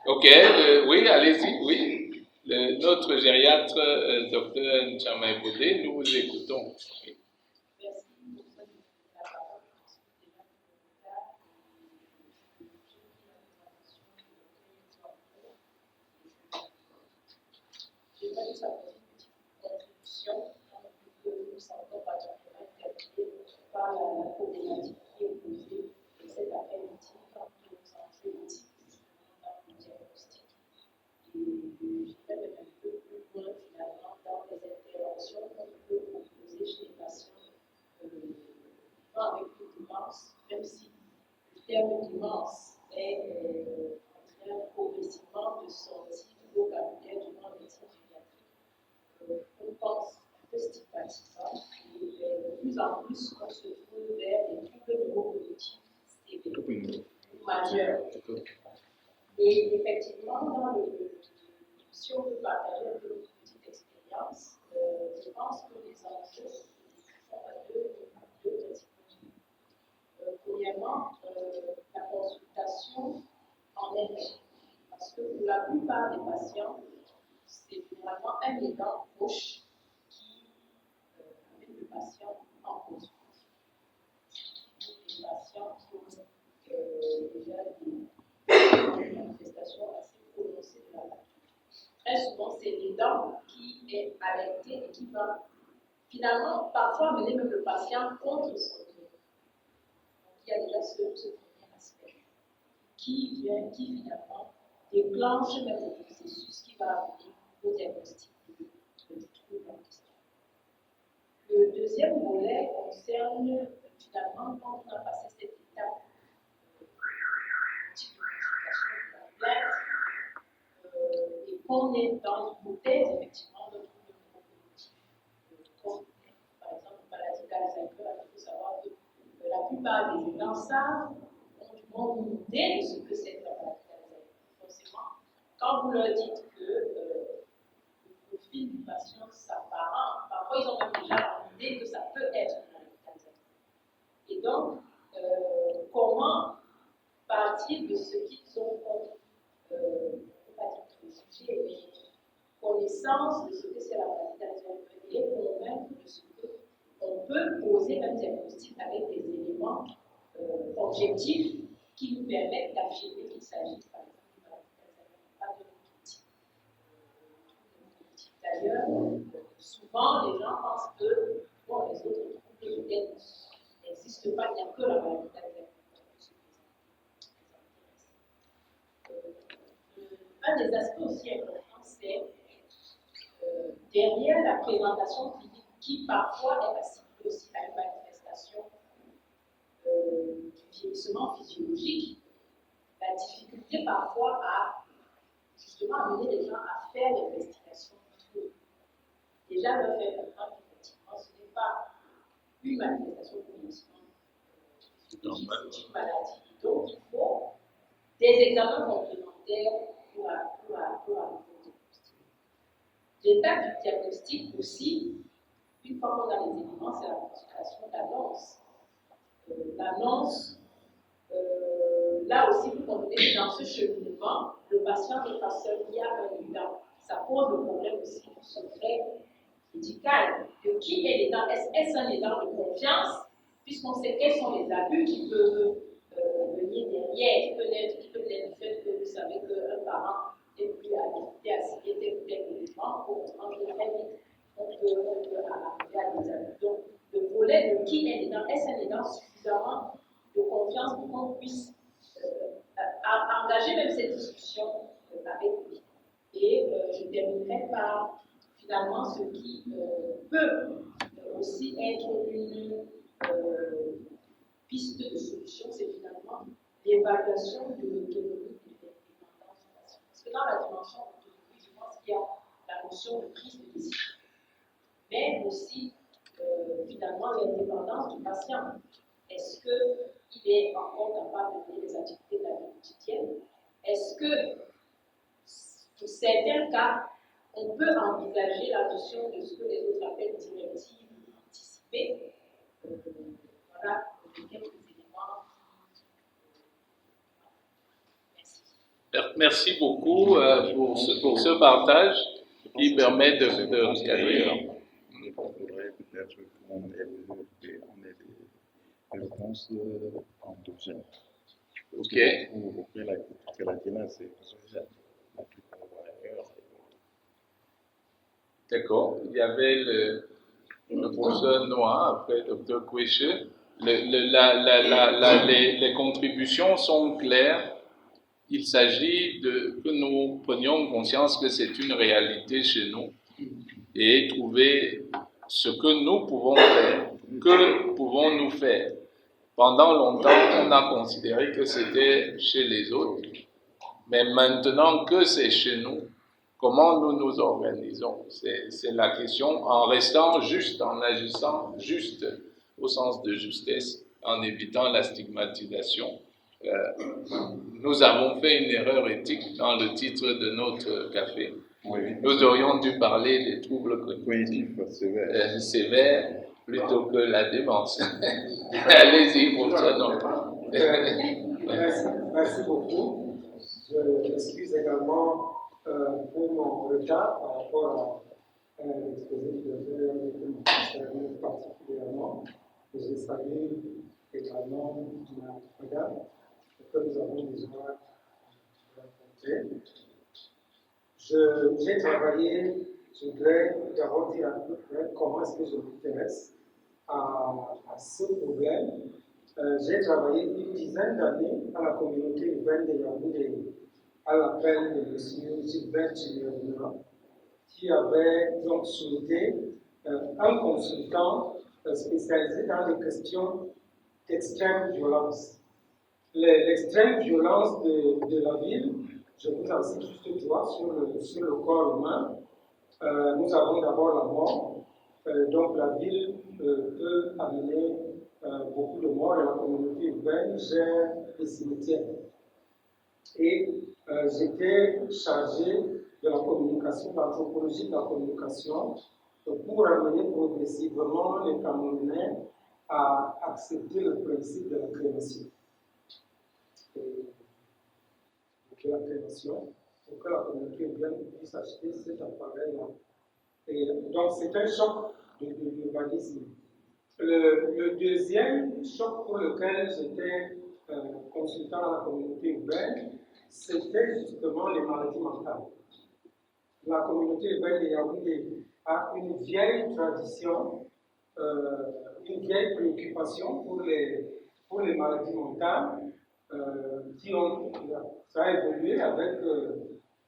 Ok, oui, allez-y, oui. Notre gériatre, docteur Ntchamaï Bodé, nous vous écoutons. Oui. Je vais juste apporter une petite contribution que nous sentons particulièrement interpellés par la problématique qui est posée de cet après-midi quand nous enjeux éthiques dans le diagnostic. Et je vais même un peu plus loin finalement dans les interventions qu'on peut proposer chez les patients vivant avec une démence, même si le terme démence est en train progressivement de sortir du vocabulaire du monde médecin. On pense un peu stigmatisant et de plus en plus on se trouve vers des troubles neurocognitifs sévères ou majeurs. Et effectivement, si on peut partager un peu notre petite expérience, je pense que les enjeux sont à deux principaux. Premièrement, la consultation en elle-même. Parce que pour la plupart des patients, c'est finalement un aidant proche qui amène le patient en consultation. Les patients qui ont déjà des manifestations assez prononcées de la pathologie. Très souvent, c'est l'aidant qui est alerté et qui va finalement parfois mener même le patient contre son gré. Donc il y a déjà ce premier aspect qui finalement déclenche même le processus qui va amener au diagnostic du trouble en question. Le deuxième volet concerne finalement quand on a passé cette étape de notification de la plainte et qu'on est dans l'hypothèse effectivement de trouble neurocognitif, comme par exemple une maladie d'Alzheimer. Il faut savoir que la plupart des aidants savent, ont du moins une idée de ce que c'est la maladie d'Alzheimer. Forcément, quand vous leur dites que le profil du patient s'apparente, parfois ils ont même déjà l'idée que ça peut être une maladie d'Alzheimer. Et donc, comment partir de ce qu'ils ont comme, pas dire préjugé, mais connaissance de ce que c'est la maladie d'Alzheimer et convaincre de ce qu'on peut poser un diagnostic avec des éléments objectifs qui nous permettent d'affirmer qu'il s'agit par exemple d'une maladie d'Alzheimer, pas de l'autre. D'ailleurs, souvent les gens pensent que bon, les autres troubles n'existent pas, il n'y a que la maladie d'Alzheimer. Un des aspects aussi importants, c'est derrière la présentation clinique qui parfois est assimilée aussi à une manifestation du vieillissement physiologique, la difficulté parfois à justement amener les gens à faire l'investigation. Déjà, leur faire comprendre qu'effectivement, ce n'est pas une manifestation de vieillissement physiologique, c'est une maladie. Donc, il faut des examens complémentaires pour arriver au diagnostic. L'étape du diagnostic aussi, une fois qu'on a les éléments, c'est la consultation d'annonce. L'annonce, là aussi, vous comprenez que dans ce cheminement, le patient n'est pas seul, il y a un aidant. Ça pose le problème aussi du secret médical. De qui est l'aidant? Est-ce un aidant de confiance, puisqu'on sait quels sont les abus qui peuvent venir derrière, qui peut être le fait que vous savez qu'un parent est plus habilité à signer tel ou tel élément pour rentrer très vite. On peut arriver à des abus. Donc, le volet de qui est l'aidant, est-ce un aidant suffisamment de confiance importance pour qu'on puisse engager même cette discussion avec lui. Et je terminerai par finalement ce qui peut aussi être une piste de solution, c'est finalement l'évaluation de l'autonomie et de l'indépendance du patient. Parce que dans la dimension autonomie, je pense qu'il y a la notion de prise de décision, mais aussi finalement l'indépendance du patient. Est-ce qu'il est encore capable de mener les activités de la vie quotidienne? Est-ce que, pour certains cas, on peut envisager la notion de ce que les autres appellent directive anticipée? Voilà quelques éléments. Merci. Merci beaucoup pour ce partage qui permet de recadrer. Il faudrait peut-être qu'on ait des réponses en deuxième. Ok. Pour la guinée, c'est la plupart ailleurs. D'accord. Il y avait le professeur Noah, après le Dr. Koueche. Les contributions sont claires. Il s'agit que nous prenions conscience que c'est une réalité chez nous et trouver ce que nous pouvons faire. Que pouvons-nous faire? Pendant longtemps, on a considéré que c'était chez les autres. Mais maintenant que c'est chez nous, comment nous nous organisons? C'est la question, en restant juste, en agissant juste, au sens de justesse, en évitant la stigmatisation. Nous avons fait une erreur éthique dans le titre de notre café. Oui. Nous aurions dû parler des troubles cognitifs sévères plutôt que la démence. Allez-y, professeur. Merci beaucoup. Je m'excuse également pour mon retard par rapport à l'exposé du docteur qui me particulièrement. Je salue également madame que nous avons déjà rencontré. J'ai travaillé, je voudrais d'abord dire à peu près comment est-ce que je m'intéresse à ce problème. J'ai travaillé une dizaine d'années à la communauté urbaine de Yaoundé, à l'appel de M. Gilbert Chiméruna, qui avait donc souhaité un consultant spécialisé dans les questions d'extrême violence. L'extrême violence de la ville, je vous en cite juste trois sur le corps humain. Nous avons d'abord la mort. Donc la ville peut amener beaucoup de morts et la communauté urbaine gère les cimetières. Et j'étais chargé de la communication, de l'anthropologie de la communication, pour amener progressivement les Camerounais à accepter le principe de la création. De la création, pour que la communauté urbaine puisse acheter cet appareil-là. Et donc c'est un choc de l'urbanisme. Le deuxième choc pour lequel j'étais consultant à la communauté urbaine, c'était justement les maladies mentales. La communauté urbaine de Yaoundé a une vieille tradition, une vieille préoccupation pour les maladies mentales, ça a évolué avec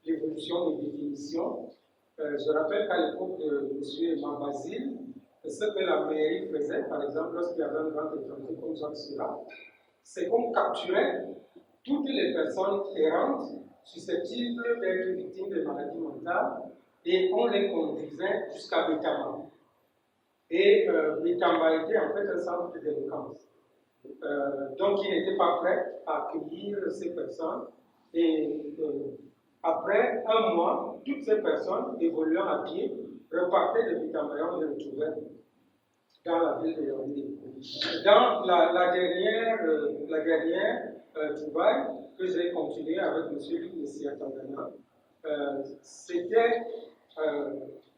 l'évolution des définitions. Je rappelle qu'à l'époque de M. Emma Basile, ce que la mairie faisait, par exemple, lorsqu'il y avait un grand étranger comme Jacques Chirac, c'est qu'on capturait toutes les personnes errantes susceptibles d'être victimes de maladies mentales et on les conduisait jusqu'à Betama. Et Betama était en fait un centre de délinquance. Donc, il n'était pas prêt à accueillir ces personnes. Et après un mois, toutes ces personnes évoluant à pied repartaient de Betama et on les retrouvait dans la ville de Yaoundé. Dans la dernière trouvaille que j'ai continué avec M. Luc Messia-Tangana, c'était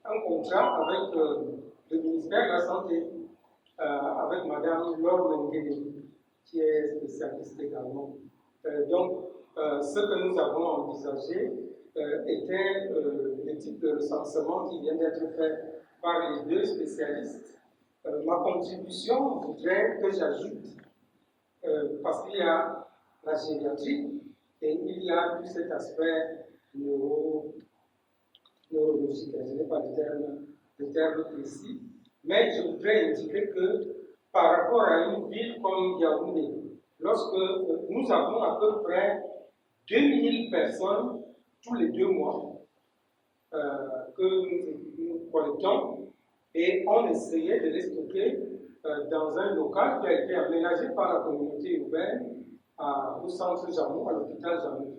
un contrat avec le ministère de la Santé, avec Mme Laure Mengele, qui est spécialiste également. Donc, ce que nous avons envisagé était le type de recensement qui vient d'être fait par les deux spécialistes. Ma contribution voudrait que j'ajoute parce qu'il y a la gériatrie et il y a tout cet aspect neurologique. Je n'ai pas de terme précis, mais je voudrais indiquer que par rapport à une ville comme Yaoundé, lorsque nous avons à peu près 2000 personnes tous les 2 mois que nous collectons et on essayait de les stocker dans un local qui a été aménagé par la communauté urbaine au centre Jamou, à l'hôpital Jamou.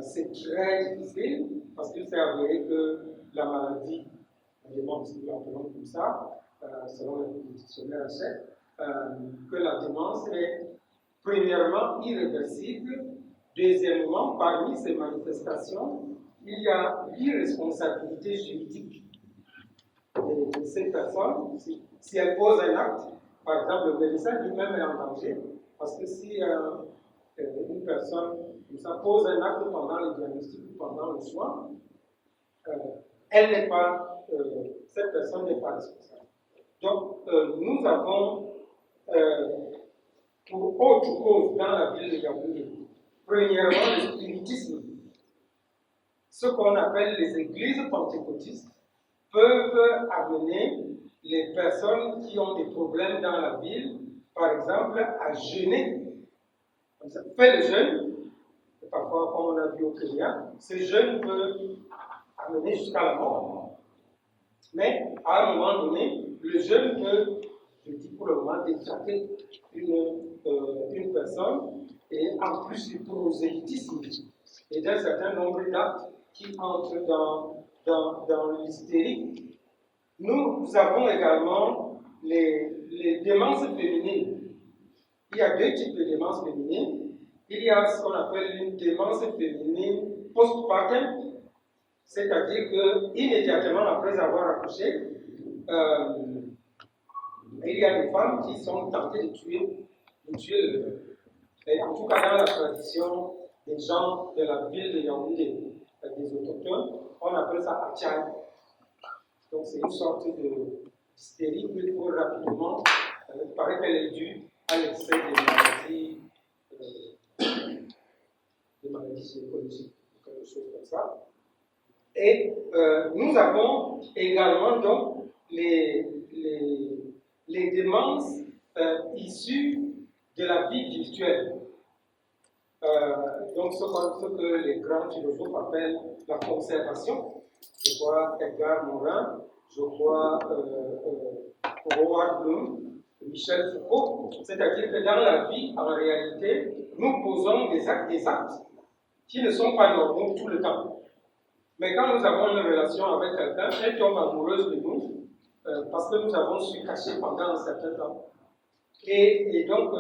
C'est très difficile parce qu'il s'est avéré que la maladie, évidemment, si nous l'appelons comme ça, selon le dictionnaire chef, que la démence est premièrement irréversible. Deuxièmement, parmi ces manifestations, il y a l'irresponsabilité juridique de ces personnes. Si elles posent un acte, par exemple, le médecin lui-même est en danger, parce que si une personne pose un acte pendant le diagnostic ou pendant le soin, cette personne n'est pas responsable. Donc, nous avons, pour autre cause dans la ville de Yaoundé, premièrement, le spiritisme. Ce qu'on appelle les églises pentecôtistes peuvent amener les personnes qui ont des problèmes dans la ville, par exemple, à jeûner. Fait le jeûne, parfois, comme on a vu au Kenya, ce jeûne peut amener jusqu'à la mort. Mais à un moment donné, le jeûne peut, je dis pour le moment, détraquer une personne, et en plus du prosélytisme et d'un certain nombre d'actes qui entrent dans l'hystérie. Nous avons également les démences féminines. Il y a 2 types de démences féminines. Il y a ce qu'on appelle une démence féminine post-partum, c'est-à-dire qu'immédiatement après avoir accouché, il y a des femmes qui sont tentées de tuer le bébé. Et en tout cas, dans la tradition des gens de la ville de Yaoundé, des autochtones, on appelle ça Achai. Donc, c'est une sorte d'hystérie où il faut rapidement, il paraît qu'elle est due à l'excès des maladies psychologiques, quelque chose comme ça. Et nous avons également donc les démences issues de la vie virtuelle. Donc, ce que les grands philosophes appellent la conservation. Je crois Edgar Morin, je crois Howard Bloom, Michel Foucault. C'est-à-dire que dans la vie, en réalité, nous posons des actes qui ne sont pas normaux tout le temps. Mais quand nous avons une relation avec quelqu'un, elle tombe amoureuse de nous parce que nous avons su cacher pendant un certain temps. Et donc,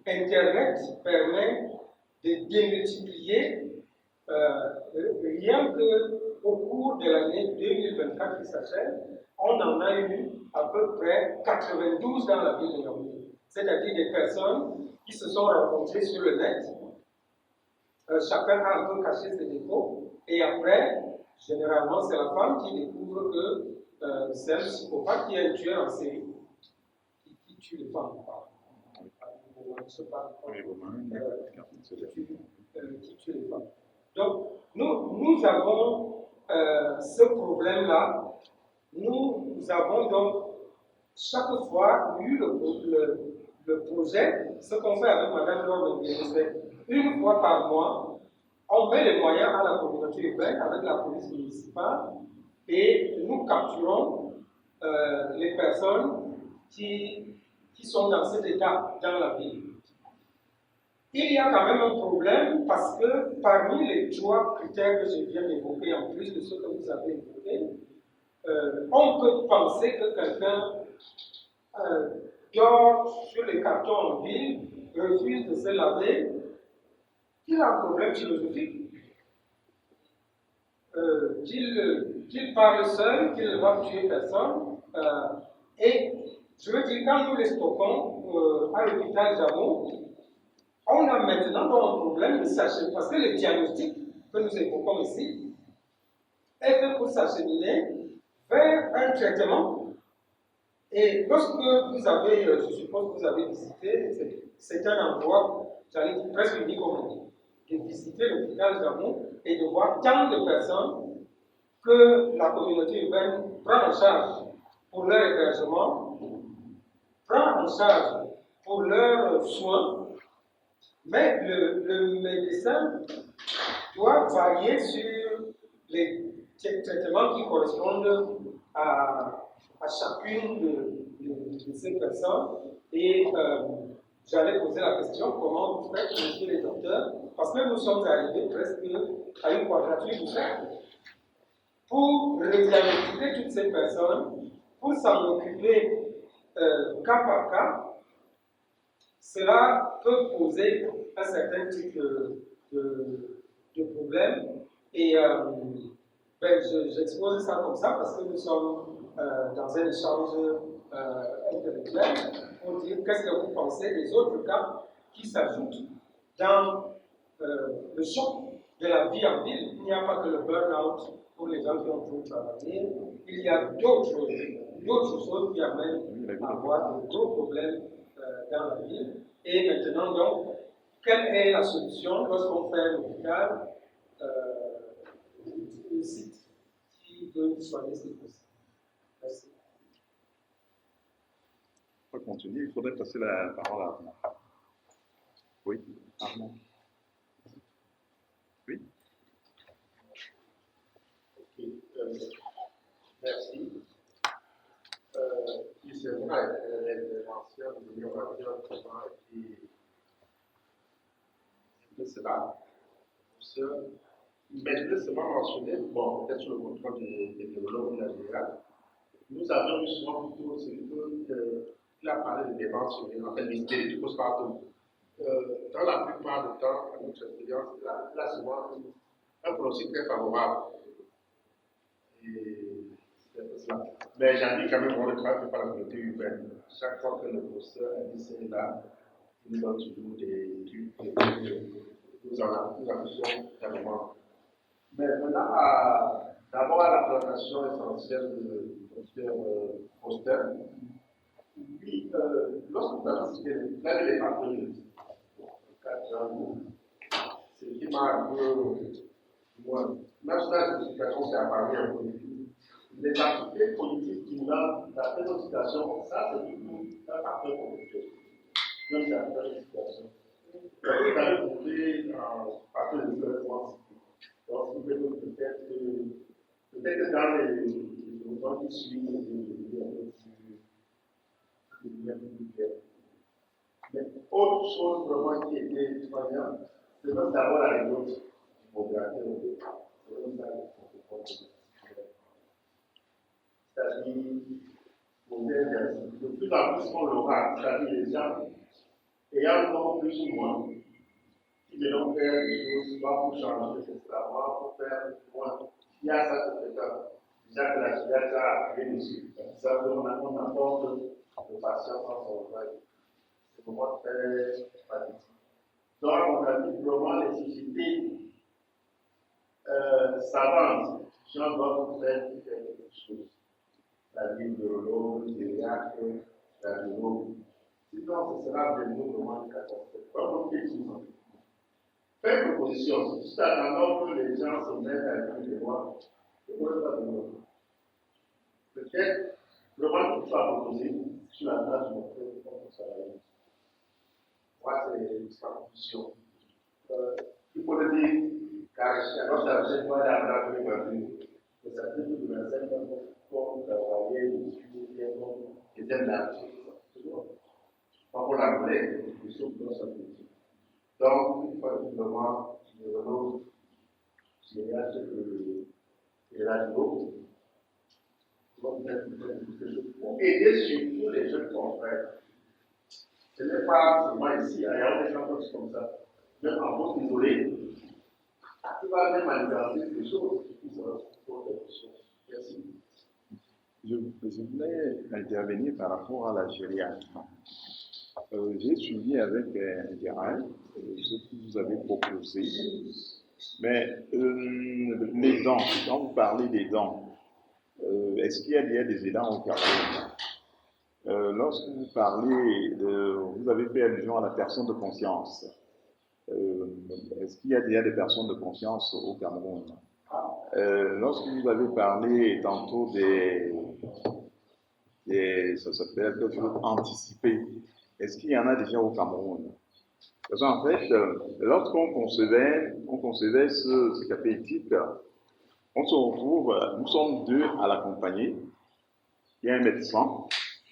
Internet permet de démultiplier rien qu'au cours de l'année 2024 qui s'achève, on en a eu à peu près 92 dans la ville de Yaoundé. C'est-à-dire des personnes qui se sont rencontrées sur le net. Chacun a un peu caché ses défauts. Et après, généralement, c'est la femme qui découvre que c'est un psychopathe qui est un tueur en série. Qui tue les femmes. Qui tue les femmes. Donc, nous avons ce problème-là. Nous avons donc chaque fois eu le projet, ce qu'on fait avec Mme Laure, c'est une fois par mois, on met les moyens à la communauté urbaine avec la police municipale et nous capturons les personnes qui sont dans cet état dans la ville. Il y a quand même un problème parce que parmi les 3 critères que je viens d'évoquer, en plus de ceux que vous avez évoqués, on peut penser que quelqu'un dort sur les cartons en ville, refuse de se laver, qu'il a un problème philosophique, qu'il parle seul, qu'il ne va tuer personne. Et je veux dire, quand nous les stockons à l'hôpital Jamou, on a maintenant un problème de s'acheminer, parce que le diagnostic que nous évoquons ici est fait pour s'acheminer vers un traitement. Et lorsque vous avez, je suppose que vous avez visité c'est un endroit, j'allais dire presque unique au monde, de visiter l'hôpital Jamou et de voir tant de personnes que la communauté urbaine prend en charge pour leur hébergement, prend en charge pour leurs soins, mais le médecin doit varier sur les traitements qui correspondent à chacune de ces personnes. Et j'allais poser la question, comment vous faites, monsieur les docteurs, parce que nous sommes arrivés presque à une quadrature du cercle. Pour rédiagnostiquer toutes ces personnes, pour s'en occuper cas par cas, cela peut poser un certain type de problème. Et j'expose ça comme ça parce que nous sommes dans un échange intellectuel pour dire qu'est-ce que vous pensez des autres cas qui s'ajoutent dans le choc de la vie en ville. Il n'y a pas que le burn-out pour les gens qui ont trop travaillé, il y a d'autres choses qui amènent à avoir de gros problèmes dans la ville. Et maintenant, donc, quelle est la solution lorsqu'on fait un hôpital, un site qui veut soigner ces possibles? Merci. On va continuer, il faudrait passer la parole à Armand. Oui, Armand. Oui. Ok, merci. C'est vrai, l'intervention de l'innovation a été un peu cela. Mais je veux seulement mentionner, bon, peut-être sur le contrôle des développeurs nigériens, nous avons eu souvent plutôt ce qu'il a parlé de dépenses, en fait, l'hystérie du postpartum. Dans la plupart du temps, à notre expérience, il a souvent un pronostic très favorable. Et c'est un peu cela. Mais j'indique quand même le travail fait par la communauté urbaine. Chaque fois que le professeur indice est là, il nous donne toujours des trucs que nous affichons carrément. Mais maintenant, d'abord à la présentation essentielle du professeur Foster. Oui, lorsque vous avez cité l'un des facteurs ce qui m'a un peu, moi, même si la justification s'est apparue un peu, les activités politiques qui nous donnent la prénotification, ça c'est du coup un facteur politique. Même si c'est un facteur de situation. Vous avez trouvé un facteur de différence. Donc, vous pouvez peut-être que dans les gens qui suivent, mais autre chose vraiment qui était étonnante, c'est même d'avoir la réponse du modérateur au départ. C'est même ça c'est-à-dire, de plus en plus on l'aura, c'est-à-dire les gens ayant encore plus ou moins, qui devront faire des choses, soit pour changer de savoir, pour faire moins. Il y a ça, c'est ça. Déjà que la société a appris dessus. Ça, on apporte le patient dans son travail. C'est vraiment très pratique. Donc, à mon avis, vraiment, les sociétés savantes, les gens doivent faire quelque chose. C'est-à-dire neurologue, gériatre, radiologue. Sinon, ce sera devenu vraiment une catastrophe. Comme on dit souvent. Faire une proposition, juste attendant que les gens se mettent à écouter les voix, ne pourrait pas de nous. Peut-être, vraiment, tout soit proposé sur la base de notre propre salarié. Moi, c'est sa conclusion. Il faut le dire, car alors, ça veut dire que la que ça fait que le 25 ans, pour travailler dessus, et d'être là. On la voulait, nous sommes dans sa politique. Donc, il faut vraiment le rôle gériatre et radio pour aider surtout les jeunes confrères. Ce n'est pas seulement ici, il y a des gens comme ça, même en poste isolé, qui va même manifester des choses qui sont quelque chose. Merci. Je voulais intervenir par rapport à la gériatrie. J'ai suivi avec intérêt ce que vous avez proposé, mais les dents, quand vous parlez des dents, est-ce qu'il y a des aidants au Cameroun? Lorsque vous parlez vous avez fait allusion à la personne de conscience. Est-ce qu'il y a déjà des personnes de conscience au Cameroun? Lorsque vous avez parlé tantôt ça s'appelle quelque chose anticipé, est-ce qu'il y en a déjà au Cameroun? Parce qu'en fait, lorsqu'on concevait ce café éthique, on se retrouve, nous sommes deux à l'accompagner. Il y a un médecin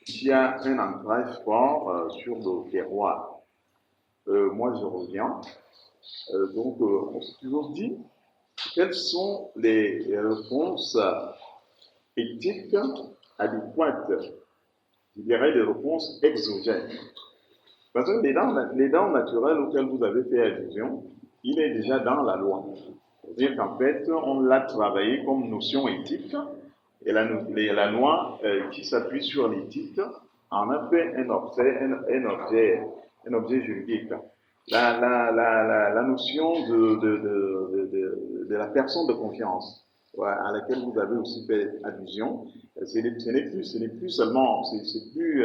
qui a un ancrage fort sur le terroir. Moi, je reviens. Donc, on s'est toujours dit quelles sont les réponses éthiques adéquates, je dirais des réponses exogènes. Parce que les dents naturelles auxquelles vous avez fait allusion, il est déjà dans la loi. C'est-à-dire qu'en fait, on l'a travaillé comme notion éthique, et la loi qui s'appuie sur l'éthique en a fait un objet juridique. La notion de la personne de confiance, à laquelle vous avez aussi fait allusion, ce n'est plus seulement, c'est plus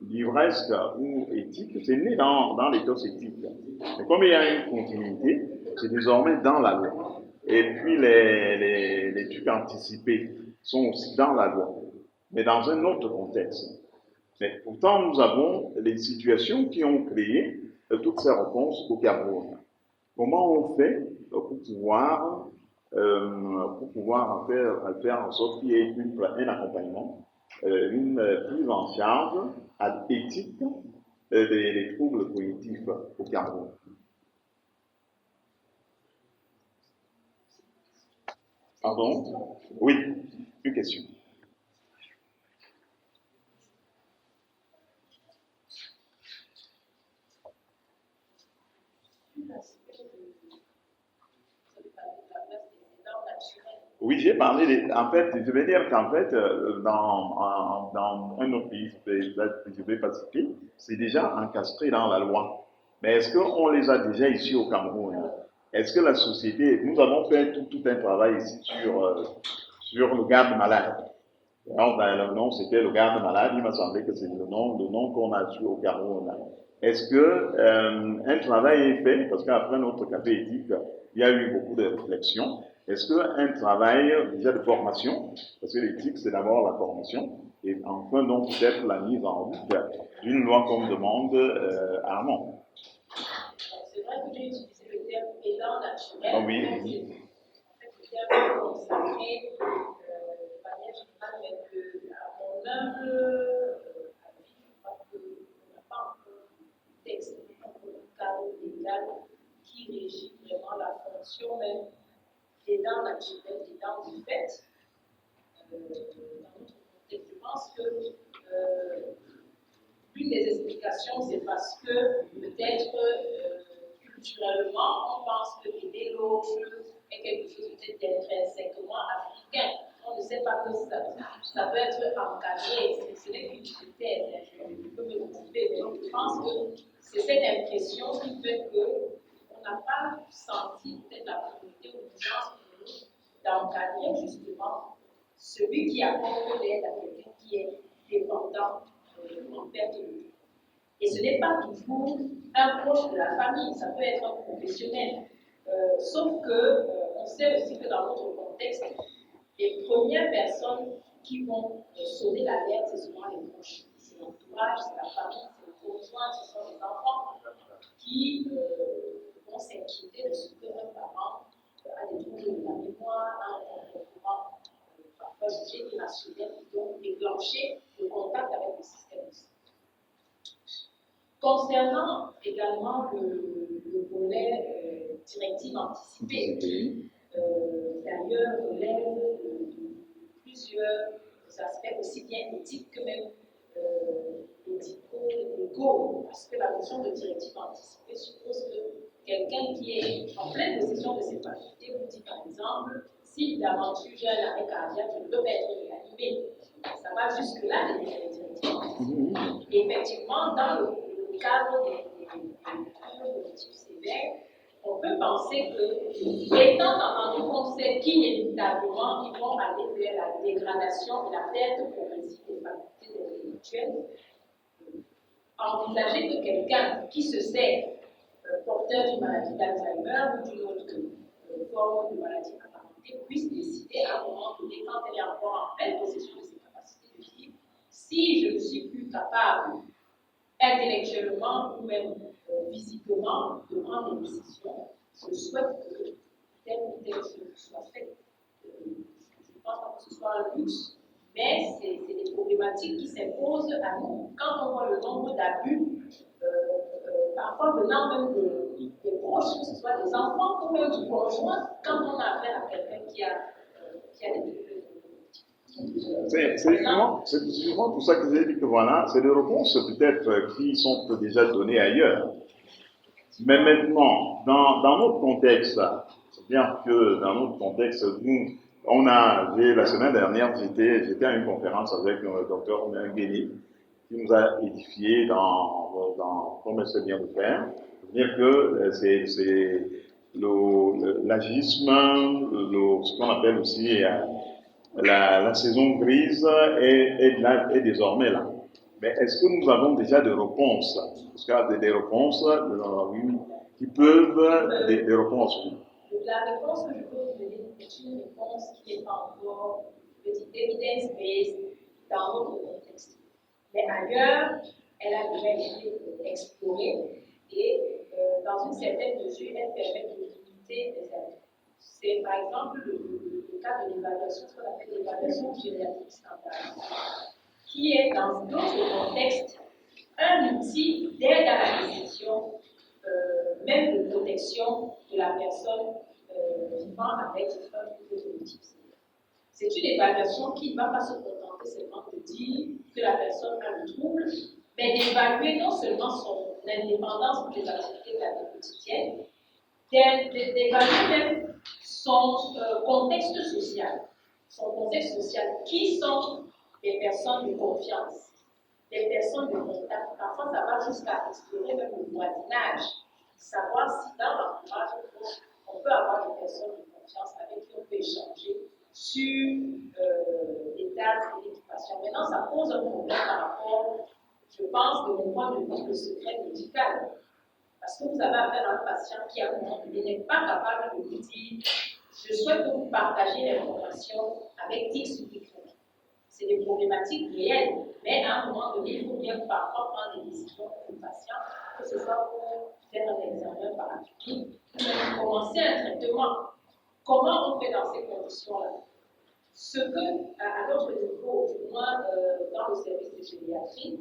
livresque ou éthique, c'est né dans l'éthos éthique. Mais comme il y a une continuité, c'est désormais dans la loi. Et puis les trucs anticipés sont aussi dans la loi, mais dans un autre contexte. Mais pourtant, nous avons les situations qui ont créé toutes ces réponses au Cameroun. Comment on fait pour pouvoir faire en sorte qu'il y ait un accompagnement, une prise en charge éthique des troubles cognitifs au Cameroun? Pardon? Oui, une question. Oui, j'ai parlé, en fait, je vais dire qu'en fait, dans un autre pays, je ne vais pas citer, c'est déjà encastré dans la loi. Mais est-ce qu'on les a déjà ici au Cameroun? Est-ce que la société, nous avons fait tout un travail ici sur le garde malade. Alors, le nom, c'était le garde malade, il m'a semblé que c'est le nom qu'on a su au Cameroun. Est-ce que un travail est fait, parce qu'après notre café éthique, il y a eu beaucoup de réflexions. Est-ce qu'un travail déjà de formation, parce que l'éthique c'est d'abord la formation, et enfin donc peut-être la mise en route d'une loi qu'on demande ardemment. C'est vrai que j'ai utilisé le terme élan naturel. Ah oui. En fait, le terme consacré de manière générale, mais à mon humble avis, je crois qu'on n'a pas encore un texte, un cadre légal qui régit vraiment la fonction même des dents naturelles, des dents du fait. Dans notre contexte, je pense que l'une des explications, c'est parce que peut-être culturellement, on pense que aider l'autre est quelque chose peut-être d'intrinsèquement africain. On ne sait pas que ça peut être encadré. Ce n'est qu'une hypothèse. Je peux me tromper, mais je pense que c'est cette impression qui fait qu'on n'a pas senti peut-être la priorité ou l'urgence pour nous d'encadrer justement celui qui apporte l'aide à quelqu'un qui est dépendant en perte de vue. Et ce n'est pas toujours un proche de la famille, ça peut être un professionnel. Sauf que on sait aussi que dans notre contexte, les premières personnes qui vont sonner l'alerte, c'est souvent les proches. C'est l'entourage, c'est la famille, c'est le conjoint, ce sont les enfants qui vont s'inquiéter de ce qu'un parent a des troubles de la mémoire, a un comportement parfois jugé irrationnel, qui donc déclencher le contact avec le système de santé. Concernant également le volet directive anticipée, d'ailleurs relève de plusieurs aspects aussi bien éthiques que même légaux, parce que la notion de directive anticipée suppose que quelqu'un qui est en pleine possession de ses facultés vous dit par exemple, si d'aventure j'ai un arrêt cardiaque, je ne peux pas être réanimé. Ça va jusque-là, les directives anticipées. Et effectivement, dans le cadre des troubles cognitifs sévères, on peut penser que, étant entendu qu'on sait qu'inévitablement, ils vont aller vers la dégradation et la perte progressive des facultés intellectuelle, envisager que quelqu'un qui se sait porteur d'une maladie d'Alzheimer ou d'une autre forme de maladie apparentée puisse décider à un moment donné, quand elle est encore en pleine possession de ses capacités de vivre, si je ne suis plus capable intellectuellement ou même physiquement de prendre des décisions, je souhaite que telle ou telle chose soit faite. Je ne pense pas que ce soit un luxe, mais c'est des problématiques qui s'imposent à nous. Quand on voit le nombre d'abus, parfois venant même des proches, que ce soit des enfants ou même du conjoint, quand on a affaire à quelqu'un qui a des difficultés. C'est justement pour ça que j'ai dit que voilà, c'est des réponses peut-être qui sont déjà données ailleurs. Mais maintenant, dans notre contexte, c'est bien que dans notre contexte, nous, la semaine dernière, j'étais à une conférence avec le docteur Mengeni, qui nous a édifié comme elle sait bien le faire. C'est-à-dire que c'est l'agisme, ce qu'on appelle aussi la saison grise est désormais là. Mais est-ce que nous avons déjà des réponses? Est-ce qu'il y a des réponses qui peuvent, des réponses? La réponse que je peux vous donner est une réponse qui n'est pas encore petite evidence-based dans notre contexte. Mais ailleurs, elle a déjà été explorée et dans une certaine mesure, elle permet de limiter les erreurs. C'est par exemple le cas de l'évaluation, ce qu'on appelle l'évaluation gériatrique standard, qui est dans d'autres contextes un outil d'aide à la décision, même de protection de la personne vivant avec un trouble cognitif. C'est une évaluation qui ne va pas se contenter seulement de dire que la personne a le trouble, mais d'évaluer non seulement son indépendance des activités de la vie quotidienne, d'évaluer même son contexte social. Son contexte social, qui sont les personnes de confiance, les personnes de contact. Parfois, ça va jusqu'à explorer même le voisinage, savoir si dans l'entourage, on peut avoir des personnes de confiance avec qui on peut échanger sur l'état de l'éducation. Maintenant, ça pose un problème par rapport, je pense, de mon point de vue, le secret médical. Parce que vous avez affaire à un patient qui, à un moment donné, n'est pas capable de vous dire je souhaite que vous partagiez l'information avec X ou Y. C'est des problématiques réelles, mais à un moment donné, il faut bien parfois prendre des décisions pour le patient, que ce soit pour faire un examen paramétrique, ou commencer un traitement. Comment on fait dans ces conditions-là? Ce que, à notre niveau, du moins dans le service de gériatrie,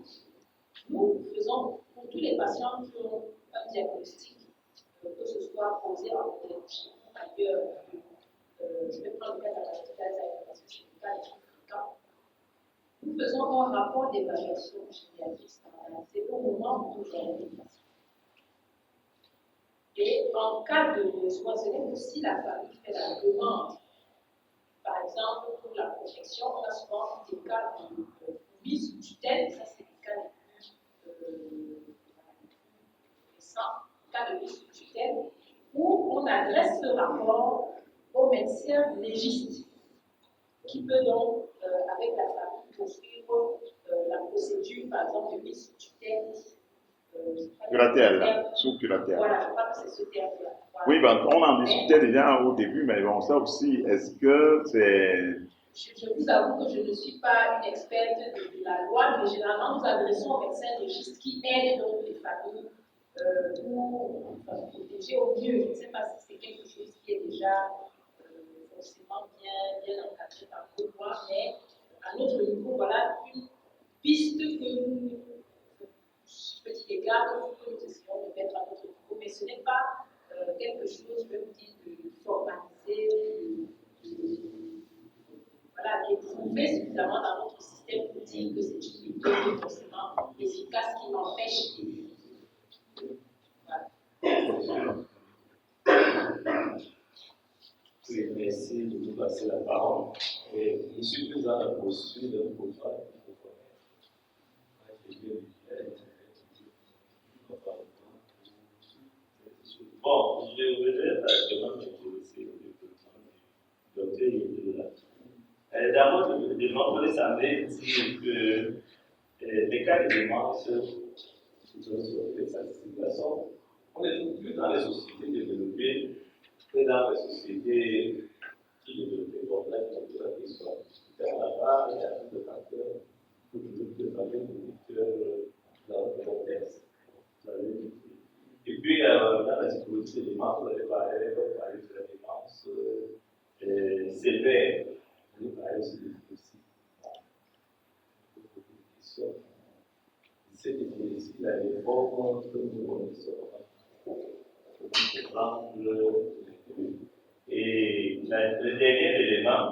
nous faisons pour tous les patients qui ont un diagnostic, que ce soit posé en oncologie ou ailleurs. Je vais prendre le cas de la maladie d'Alzheimer parce que c'est le cas très fréquent. Nous faisons un rapport d'évaluation gériatrique standardisé au moment où nous avons des patients. Et en cas de besoin, c'est même si la famille fait la demande, par exemple pour la protection, on a souvent des cas de mise sous tutelle, ça c'est les cas les plus récents, cas de mise sous tutelle, où on adresse ce rapport au médecin légiste, qui peut donc, avec la famille, poursuivre la procédure, par exemple, de mise sous tutelle. Curatelle, sous curatelle. Voilà, je crois que c'est ce terme-là. Voilà. Oui, ben, on en discutait déjà au début, mais bon, ça aussi, est-ce que c'est... Je vous avoue que je ne suis pas une experte de la loi, mais généralement, nous adressons aux médecins légistes qui aident donc les familles pour protéger au mieux. Je ne sais pas si c'est quelque chose qui est déjà forcément bien encadré par le droit, mais à notre niveau, voilà une piste que nous, petit égard, que nous essayons de mettre à notre niveau, mais ce n'est pas quelque chose, je veux dire, de formalisé, d'éprouver suffisamment dans notre système pour dire que c'est une méthode forcément efficace qui n'empêche voilà. Oui, merci de nous passer la parole. Et je suis plus dans la posture d'un profane. Bon, je voudrais particulièrement m'intéresser au développement du docteur Yedela. D'abord, je voudrais savoir dire que les cas de démence, on est plus dans les sociétés développées que dans les sociétés qui développent complètes comme ça, qui sont là-bas, il y a plus de facteurs pour de familles dans le contexte. Et puis, dans la typologie des démences, vous avez parlé de la démence sévère. Vous avez parlé aussi des questions. Cette typologie, la réforme que nous connaissons. Et le dernier élément,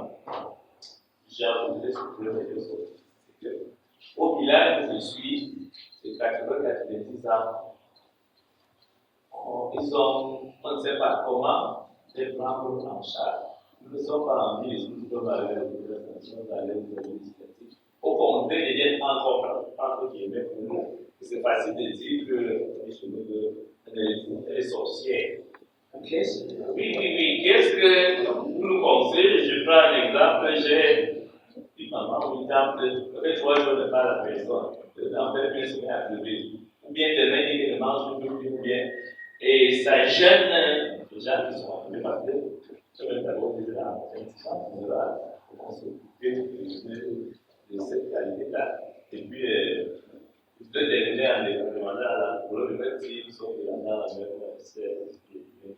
j'ai entendu sur le médias sociaux, c'est qu'au village où je suis, c'est 80-90 ans. On ne sait pas comment les prendre en charge. Nous ne sommes pas en ville, nous sommes à l'aide de l'administration, à l'aide de l'initiative. Au contraire, ils viennent encore entre guillemets pour nous. C'est facile de dire que les cheveux des sorcières. Oui. Qu'est-ce que vous nous conseillez? Je prends un exemple. J'ai une maman, une dame, peut-être 3 jours de pas la personne. En fait, une semaine à pleurer. Ou bien demain, il ne mange plus, ou bien. Et ça gêne les gens qui sont appelés parce que je vais d'abord dire la pour s'occuper de cette qualité-là. Et puis, je vais terminer en demandant à la même s'ils sont dans la même service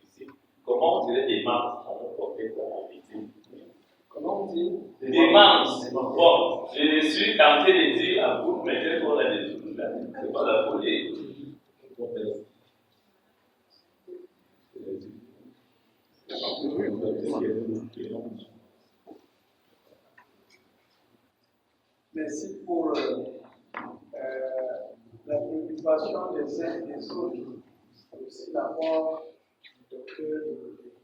ici. Comment on dirait des manques dans notre contexte en médecine? Comment on dit? Des manques. Bon, je suis tenté de dire à vous, mais quel qu'on a des trucs là? C'est pas la folie. Merci pour la préoccupation des uns et des autres, aussi l'apport du docteur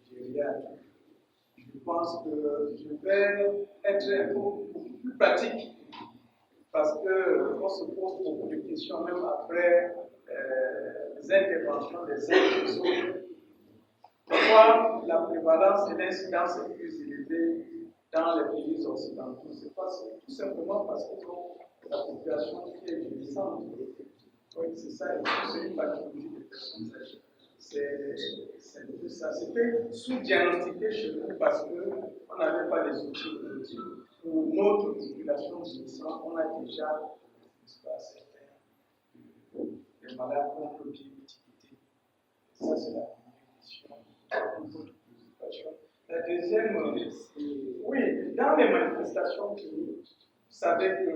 Gériard. Je pense que je vais être un peu plus pratique parce qu'on se pose beaucoup de questions même après les interventions des uns et des autres. Pourquoi la prévalence et l'incidence est plus élevée dans les pays occidentaux? C'est tout simplement parce qu'ils ont la population qui est vieillissante. Oui, c'est ça, c'est une pathologie des personnes âgées. C'est un peu ça. C'était sous-diagnostiqué chez nous parce qu'on n'avait pas les outils productifs. Pour notre population vieillissante, on a déjà, des malades contre l'objectivité. Ça, c'est la première question. La deuxième, oui, dans les manifestations cliniques, vous savez que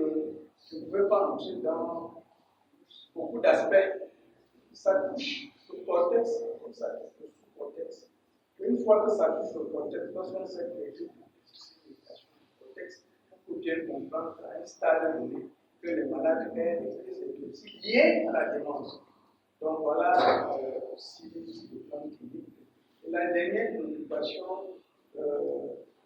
je ne veux pas entrer dans beaucoup d'aspects. Ça touche le cortex, comme ça touche le sous-cortex. Une fois que ça touche le cortex, lorsqu'on sait que les gens ont des cortex, on peut bien comprendre à un stade donné que les malades aient des crises épileptiques liées à la démence. Donc voilà aussi le plan clinique. Et la dernière préoccupation,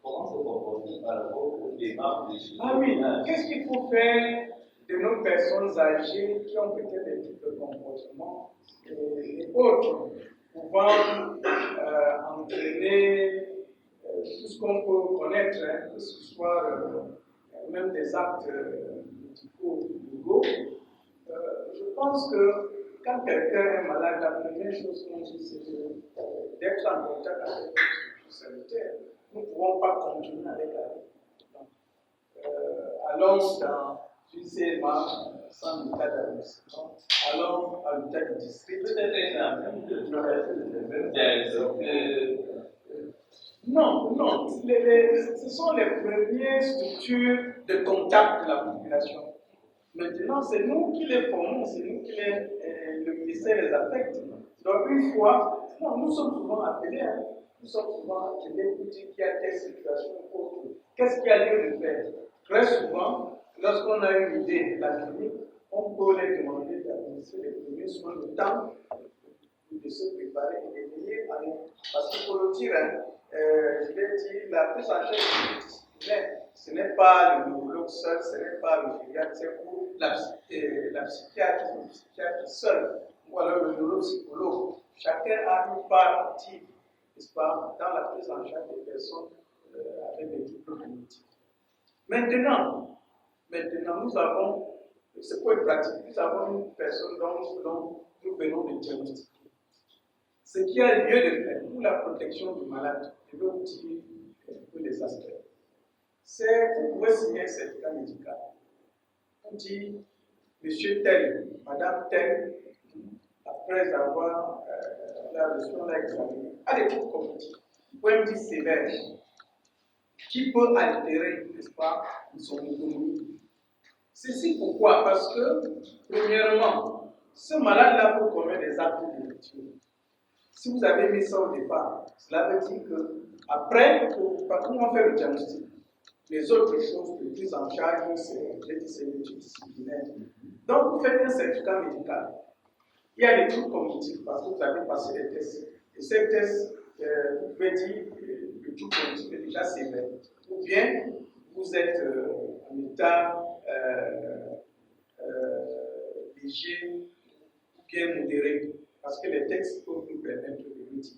comment se comporter par rapport aux démarches des choses? Ah oui, qu'est-ce qu'il faut faire de nos personnes âgées qui ont peut-être des types de comportement et autres, pouvant entraîner tout ce qu'on peut connaître, que ce soit même des actes médicaux légaux. Je pense que quand quelqu'un est malade, la première chose qu'on dit, c'est d'être en contact avec les sanitaires. Nous ne pouvons pas continuer avec la vie. Allons dans une CMA sans l'état d'administration, allons à l'état du district. Non, ce sont les premières structures de contact de la population. Maintenant, c'est nous qui les formons, c'est nous qui le ministère les affecte. Donc, une fois, nous sommes souvent appelés, pour dire qu'il y a telle situation autre. Qu'est-ce qu'il y a lieu de faire? Très souvent, lorsqu'on a une idée de la clinique, on peut les demander d'administrer les premiers soins de temps, de se préparer et de venir à nous. Parce qu'il faut le dire, je l'ai dit, la prise en charge multidisciplinaire, ce n'est pas le neurologue seul, ce n'est pas le pédiatre, c'est pour la psychiatre ou le psychiatre seul, ou alors le neuropsychologue. Chacun a une part active, n'est-ce pas, dans la prise en charge des personnes avec des troubles cognitifs. Maintenant, nous avons C'est pour être pratique. Nous avons une personne dont nous venons de diagnostiquer. Ce qui a lieu de faire pour la protection du malade, je vais vous dire un peu les aspects. C'est vous pouvez signer un certificat médical. On dit monsieur tel, madame tel, après avoir la leçon l'a examiné, à des cours cognitifs, point de vue sévère, qui peut altérer, n'est-ce pas, son autonomie. Ceci pourquoi? Parce que, premièrement, ce malade-là peut commettre des actes de lecture. Si vous avez mis ça au départ, cela veut dire que, après, quand on fait le diagnostic, les autres choses de prise en charge, c'est multidisciplinaire. Donc, vous faites un certificat médical. Il y a des trucs cognitifs parce que vous avez passé des tests. Et ces tests, vous pouvez dire que le truc cognitif est déjà sévère. Ou bien, vous êtes en état léger ou bien modéré. Parce que les textes peuvent nous permettre de le dire.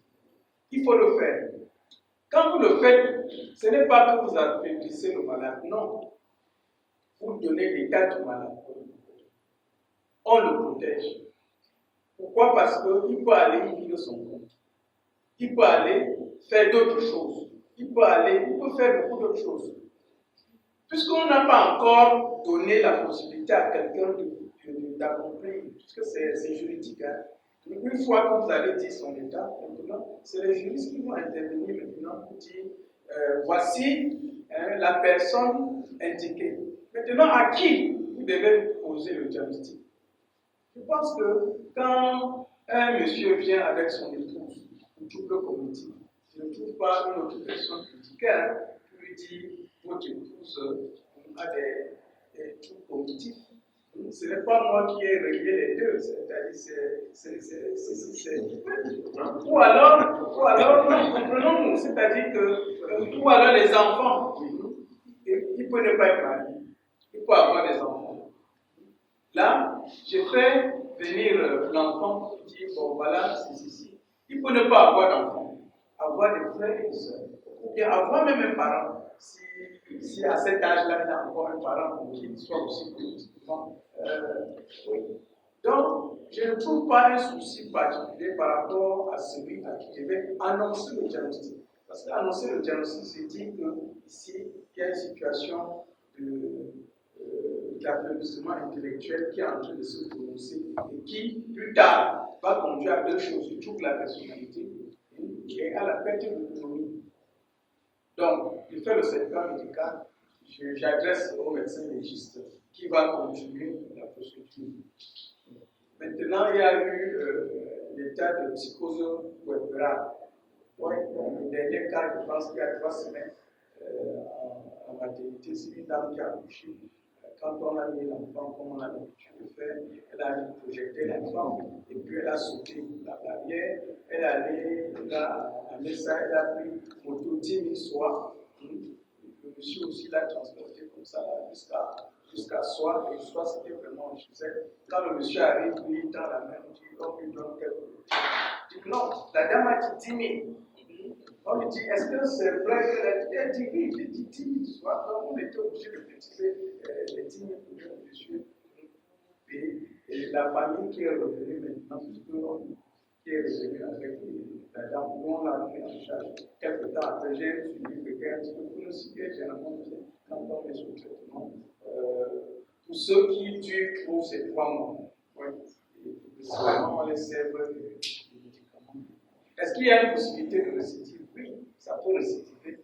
Il faut le faire. Quand vous le faites, ce n'est pas que vous affaiblissez le malade, non. Vous donnez l'état du malade. On le protège. Pourquoi? Parce qu'il peut aller vivre son compte. Il peut aller faire d'autres choses. Il peut faire beaucoup d'autres choses. Puisqu'on n'a pas encore donné la possibilité à quelqu'un d'accomplir, puisque c'est juridique, hein. Une fois que vous avez dit son état, maintenant, c'est les juristes qui vont intervenir maintenant pour dire voici la personne indiquée. Maintenant, à qui vous devez poser le diagnostic? Je pense que quand un monsieur vient avec son épouse, un trouble cognitif, je ne trouve pas une autre personne médicale qui lui dit votre épouse a des troubles cognitifs. Ce n'est pas moi qui ai réglé les deux, ou alors, comprenons-nous, c'est-à-dire que, ou alors les enfants, il peut ne pas être marié, il peut avoir des enfants. Là, je fais venir l'enfant pour dire, bon voilà, c'est ceci. Il peut ne pas avoir d'enfant, avoir des frères et des sœurs, ou bien avoir même un parent. Si à cet âge-là, il a encore un parent pour qu'il soit aussi politiquement. Oui. Donc, je ne trouve pas un souci particulier par rapport à celui à qui je vais annoncer le diagnostic. Parce qu'annoncer le diagnostic, c'est dire qu'ici, il y a une situation d'affaiblissement intellectuel qui est en train de se prononcer et qui, plus tard, va conduire à deux choses. Je trouve la personnalité et à la perte d'autonomie. Donc, je fais le certificat médical, j'adresse au médecin légiste qui va continuer la procédure. Maintenant, il y a eu l'état de psychose puérpérale. Ouais, le dernier cas, je pense qu'il y a 3 semaines, en maternité, c'est une dame qui a accouché. Quand on a mis l'enfant, comme on a l'habitude de faire, elle a projeté l'enfant et puis elle a sauté la barrière, elle est allée là, à Messa, elle a pris moto 10 000 soirs. Le monsieur aussi l'a transporté comme ça jusqu'à Soir, et Soir c'était vraiment, je sais, quand le monsieur arrive, lui il tend la main, on lui donne quelque chose. Je dis non, la dame a dit 10 000. On lui dit, est-ce que c'est vrai qu'elle a dit oui, j'ai dit 10 000 soirs, donc on était obligé de préciser les 10 000 pour le monsieur. Et la famille qui est revenue maintenant, qui est revenue avec la dame, on l'a pris en charge. Quelque temps après, j'ai suivi quelqu'un, parce que pour le cycle, généralement, quand on est sous traitement, pour ceux qui durent pour ces 3 mois, ouais, vraiment, on les sert des médicaments. Est-ce qu'il y a une possibilité de récidive? Oui, ça peut récidiver.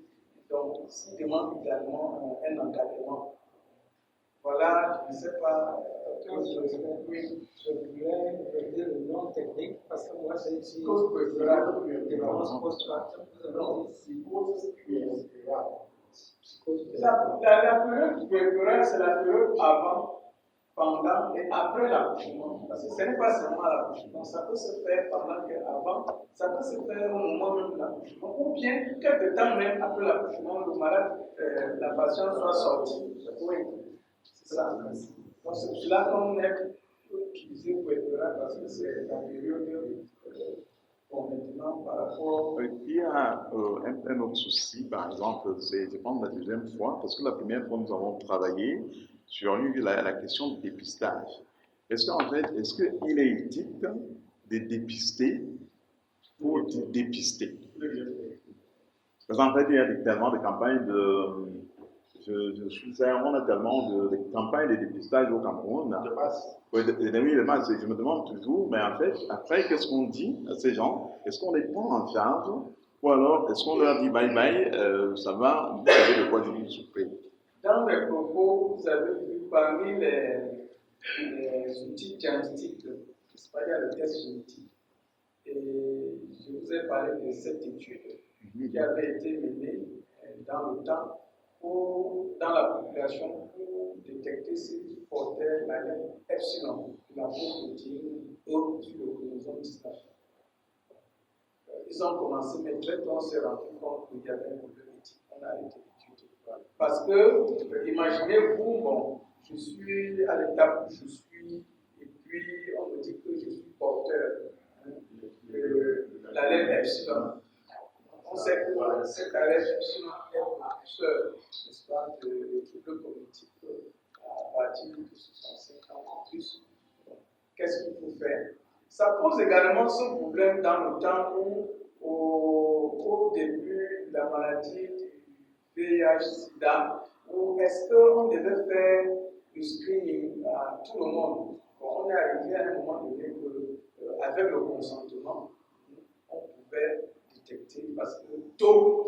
Donc, s'il demande également un encadrement. Voilà, je ne sais pas. Oui, je voulais dire le nom technique parce que moi j'ai dit dépendance post-partum. La période puérpérale, c'est la période avant, pendant et après l'accouchement. Parce que ce n'est pas seulement l'accouchement, ça peut se faire pendant et avant, ça peut se faire au moment même de l'accouchement, ou bien quelques temps même après l'accouchement, le malade, la patiente soit sortie. Oui, c'est ça. Donc c'est pour cela qu'on aime utiliser puérpérale parce que c'est la période. Bon, maintenant, par rapport. Il y a un autre souci, par exemple, c'est de prendre la deuxième fois, parce que la première fois, nous avons travaillé survenu la question du dépistage. Est-ce qu'il est éthique de dépister pour dépister? Parce qu'en fait, il y a tellement de campagnes on a tellement de campagnes de dépistage au Cameroun. De masse. Oui, de masse. Je me demande toujours, mais en fait, après, qu'est-ce qu'on dit à ces gens? Est-ce qu'on les prend en charge? Ou alors, est-ce qu'on leur dit bye bye, ça va, vous savez de quoi je vous souffrez? Dans mes propos, vous avez vu parmi les outils diagnostiques, il y a le test génétique. Et je vous ai parlé de cette étude qui avait été menée dans le temps dans la population pour détecter ceux qui portaient la lettre epsilon, la protéine E sur le chromosome 19. Ils ont commencé, mais très tôt on s'est rendu compte qu'il y avait un problème éthique. On a arrêté l'étude. Parce que, imaginez-vous, bon, je suis à l'étape où je suis, et puis on me dit que je suis porteur de la lettre epsilon. On sait que cette lettre epsilon est précurseur, n'est-ce pas, de troubles cognitifs à partir de 65 ans en plus. Qu'est-ce qu'il faut faire? Ça pose également ce problème dans le temps où, au début de la maladie du VIH-Sida, où est-ce qu'on devait faire le screening à tout le monde? Bon, on est arrivé à un moment donné que, avec le consentement, on pouvait détecter parce que tôt,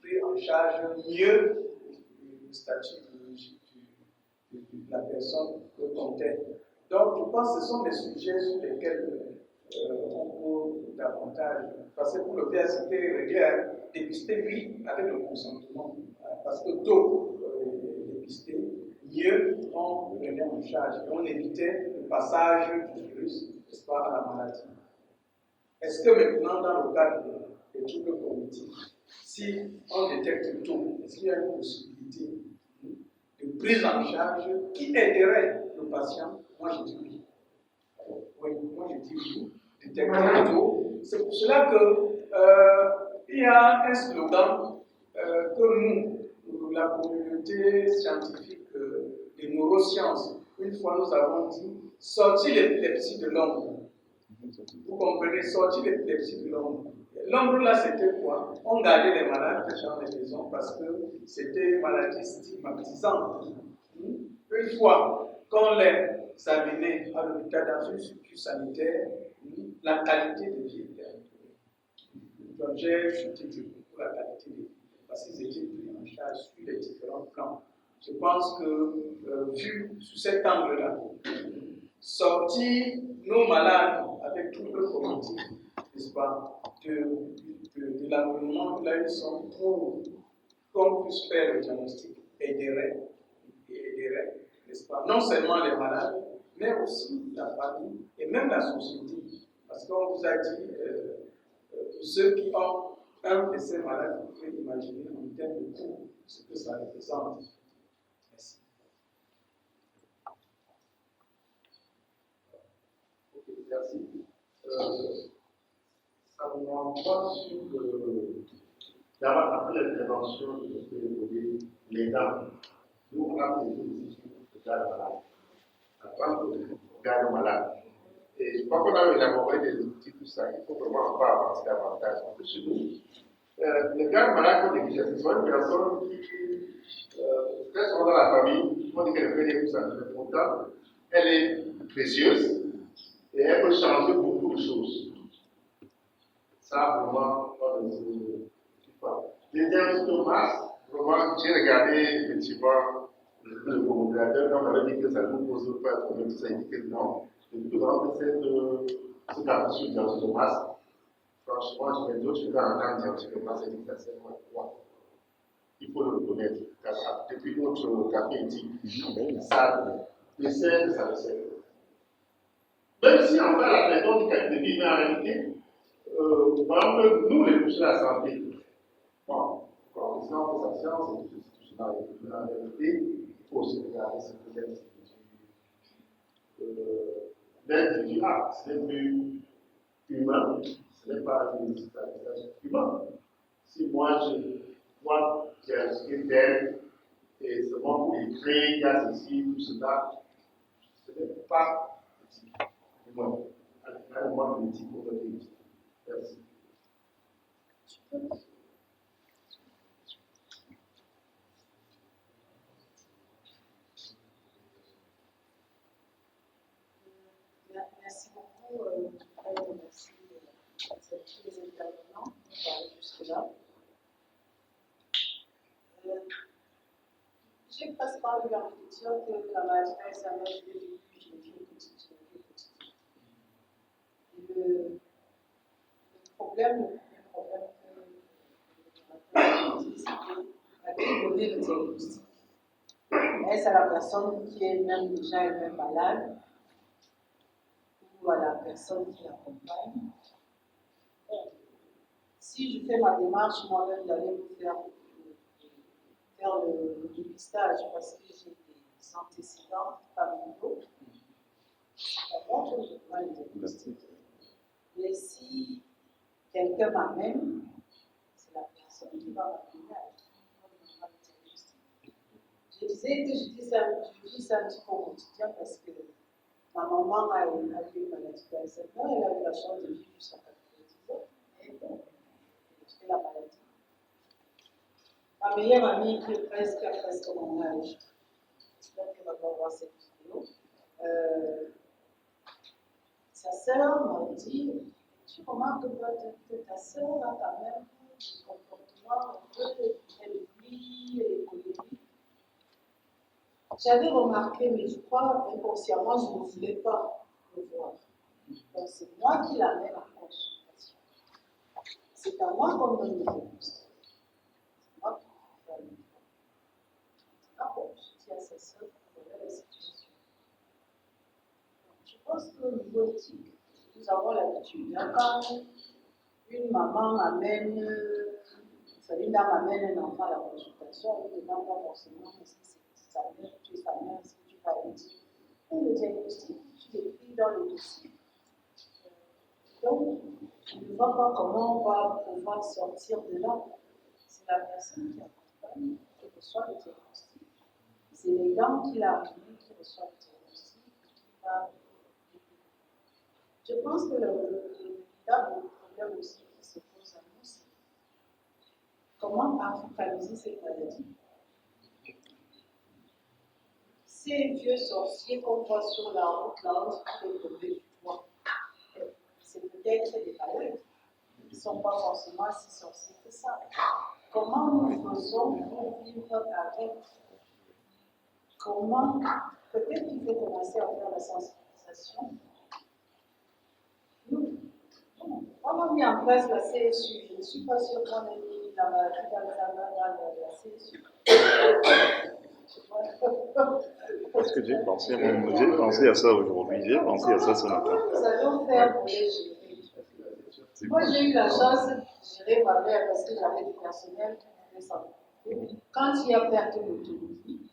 pris en charge mieux le statut biologique de la personne que comptait. Donc, je pense que ce sont des sujets sur lesquels on peut davantage. Parce que pour le faire, c'était réglé, dépister, oui, avec le consentement. Parce que tôt, dépister, mieux, on le prenait en charge. Et on évitait le passage du virus, n'est-ce pas, à la maladie. Est-ce que maintenant, dans le cadre des troubles cognitifs, si on détecte tôt, est-ce qu'il y a une possibilité de prise en charge qui aiderait le patient? Moi, je dis oui. Oui, moi, je dis oui. Détecter tôt. C'est pour cela qu'il y a un slogan que nous, la communauté scientifique des neurosciences, une fois nous avons dit sortir l'épilepsie de l'ombre. Vous comprenez, sortir l'épilepsie de l'ombre. L'ombre là, c'était quoi? On gardait les malades dans les maisons parce que c'était une maladie stigmatisante. Une fois qu'on les amenait à l'hôpital dans une structure sanitaire, la qualité de vie était improvée. Donc j'ai chuté du coup pour la qualité de vie parce qu'ils étaient pris en charge sur les différents plans. Je pense que, vu sous cet angle-là, sortir nos malades avec tout le cognitif, n'est-ce pas, de l'environnement là ils sont pour qu'on puisse faire le diagnostic, aiderait, n'est-ce pas, non seulement les malades, mais aussi la famille et même la société. Parce qu'on vous a dit, pour ceux qui ont un de ces malades, vous pouvez imaginer en termes de coût ce que ça représente. Merci. Merci. Ça me renvoie sur d'abord après l'intervention de les dents. Nous, on a fait des études de garde malade. Après, garde malade. Et je crois qu'on a élaboré des outils, tout ça. Il faut vraiment en pas avancer davantage. En plus, chez nous, les gardes malades qu'on néglige, ce sont une personne qui, très souvent dans la famille, on dit qu'elle fait des coups, mais pourtant, elle est précieuse. Et elle peut changer beaucoup de choses. Ça, vraiment, on ne sait pas. Les diagnostics de masse, vraiment, j'ai regardé effectivement le communicateur, quand on avait dit que ça ne pose pas de problème, ça indiquait que non. Et puis, nous avons fait cette application de diagnostic de masse. Franchement, je vais d'autres choses en tant que diagnostic de masse, c'est assez loin. Il faut le reconnaître. Depuis notre café éthique, ça essaie de ça le sait. Même si en fait la méthode du qualité de vie, mais en réalité, par exemple, nous les professionnels de la santé, bon, quand on fait sa science, et tout en réalité, il faut aussi regarder ce que l'individu a. Ce n'est plus humain, ce n'est pas une situation humaine. Si moi je vois qu'il y a un tel, et ce monde est créé, il y a ceci, tout cela, ce n'est pas éthique. Non, un moment d'éthique pour notre éthique. Merci. Merci beaucoup. Merci à tous les intervenants qui ont parlé jusque-là. J'ai presque envie de dire que la maladie d'Alzheimer, je l'ai vécue, je l'ai vécue quotidienne. Le problème que c'est à qui donner le diagnostic. Est-ce à la personne qui est même déjà elle-même malade ou à la personne qui l'accompagne? Si je fais ma démarche moi-même d'aller vous faire le dépistage parce que j'ai des antécédents familiaux, d'abord je prends le diagnostic. Mais si quelqu'un m'amène, c'est la personne qui va m'amener à le diagnostic. Je disais que je dis ça un petit peu au quotidien parce que ma maman a eu une maladie d'Alzheimer, elle a eu la chance de vivre jusqu'à 90 ans, et bon, elle a fait la maladie. Ma meilleure amie qui est presque mon âge, j'espère qu'elle va pas voir cette vidéo, sa sœur m'a dit, tu remarques que ta sœur a quand même des comportements un peu, elle oublie, elle est colérique. J'avais remarqué, mais je crois inconsciemment, je ne voulais pas le voir. Donc c'est moi qui l'amène en consultation. C'est à moi qu'on donne le diagnostic. C'est moi qui fais le diagnostic. Ah bon, je dis à sa sœur, voilà la situation. Donc, je pense qu'au niveau éthique, nous avons l'habitude. Quand une maman amène, une dame amène un enfant à la consultation, elle ne demande pas forcément est-ce que c'est sa mère, tu es sa mère, est-ce que tu vas aider. Et le diagnostic, tu l'écris dans le dossier. Donc, je ne vois pas comment on va pouvoir sortir de là. C'est la personne qui accompagne, qui reçoit le diagnostic. C'est l'aidant qui l'a amené, qui reçoit le diagnostic, qui va. Je pense que le problème aussi qui se pose à nous, c'est comment africaniser cette maladie. Ces vieux sorciers qu'on voit sur la route, là, on peut tomber du doigt. C'est peut-être des malades qui ne sont pas forcément si sorciers que ça. Comment nous faisons pour vivre avec? Comment? Peut-être qu'il faut commencer à faire la sensibilisation. Nous, on a mis en place la CSU. Je ne suis pas sûre qu'on ait mis la maladie d'Alzheimer dans la CSU. Parce que j'ai pensé à ça aujourd'hui, j'ai pensé à ça ce matin. Comment nous allons faire pour les gérer? Moi, j'ai eu la chance de gérer ma mère parce que j'avais du personnel qui pouvait s'en occuper. Quand il y a perte d'autonomie,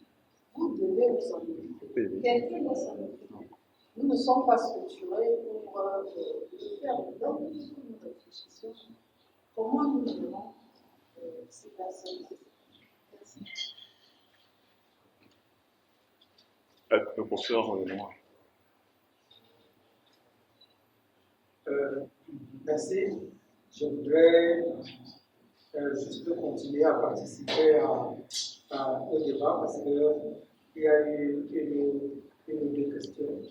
vous devez vous en occuper. Quelqu'un doit s'en occuper. Nous ne sommes pas structurés pour le faire. Donc, nous réfléchissons comment nous gérons ces personnes. Merci. Le professeur Noir. Merci. Je voudrais juste continuer à participer au débat parce qu'il y a eu une ou deux questions.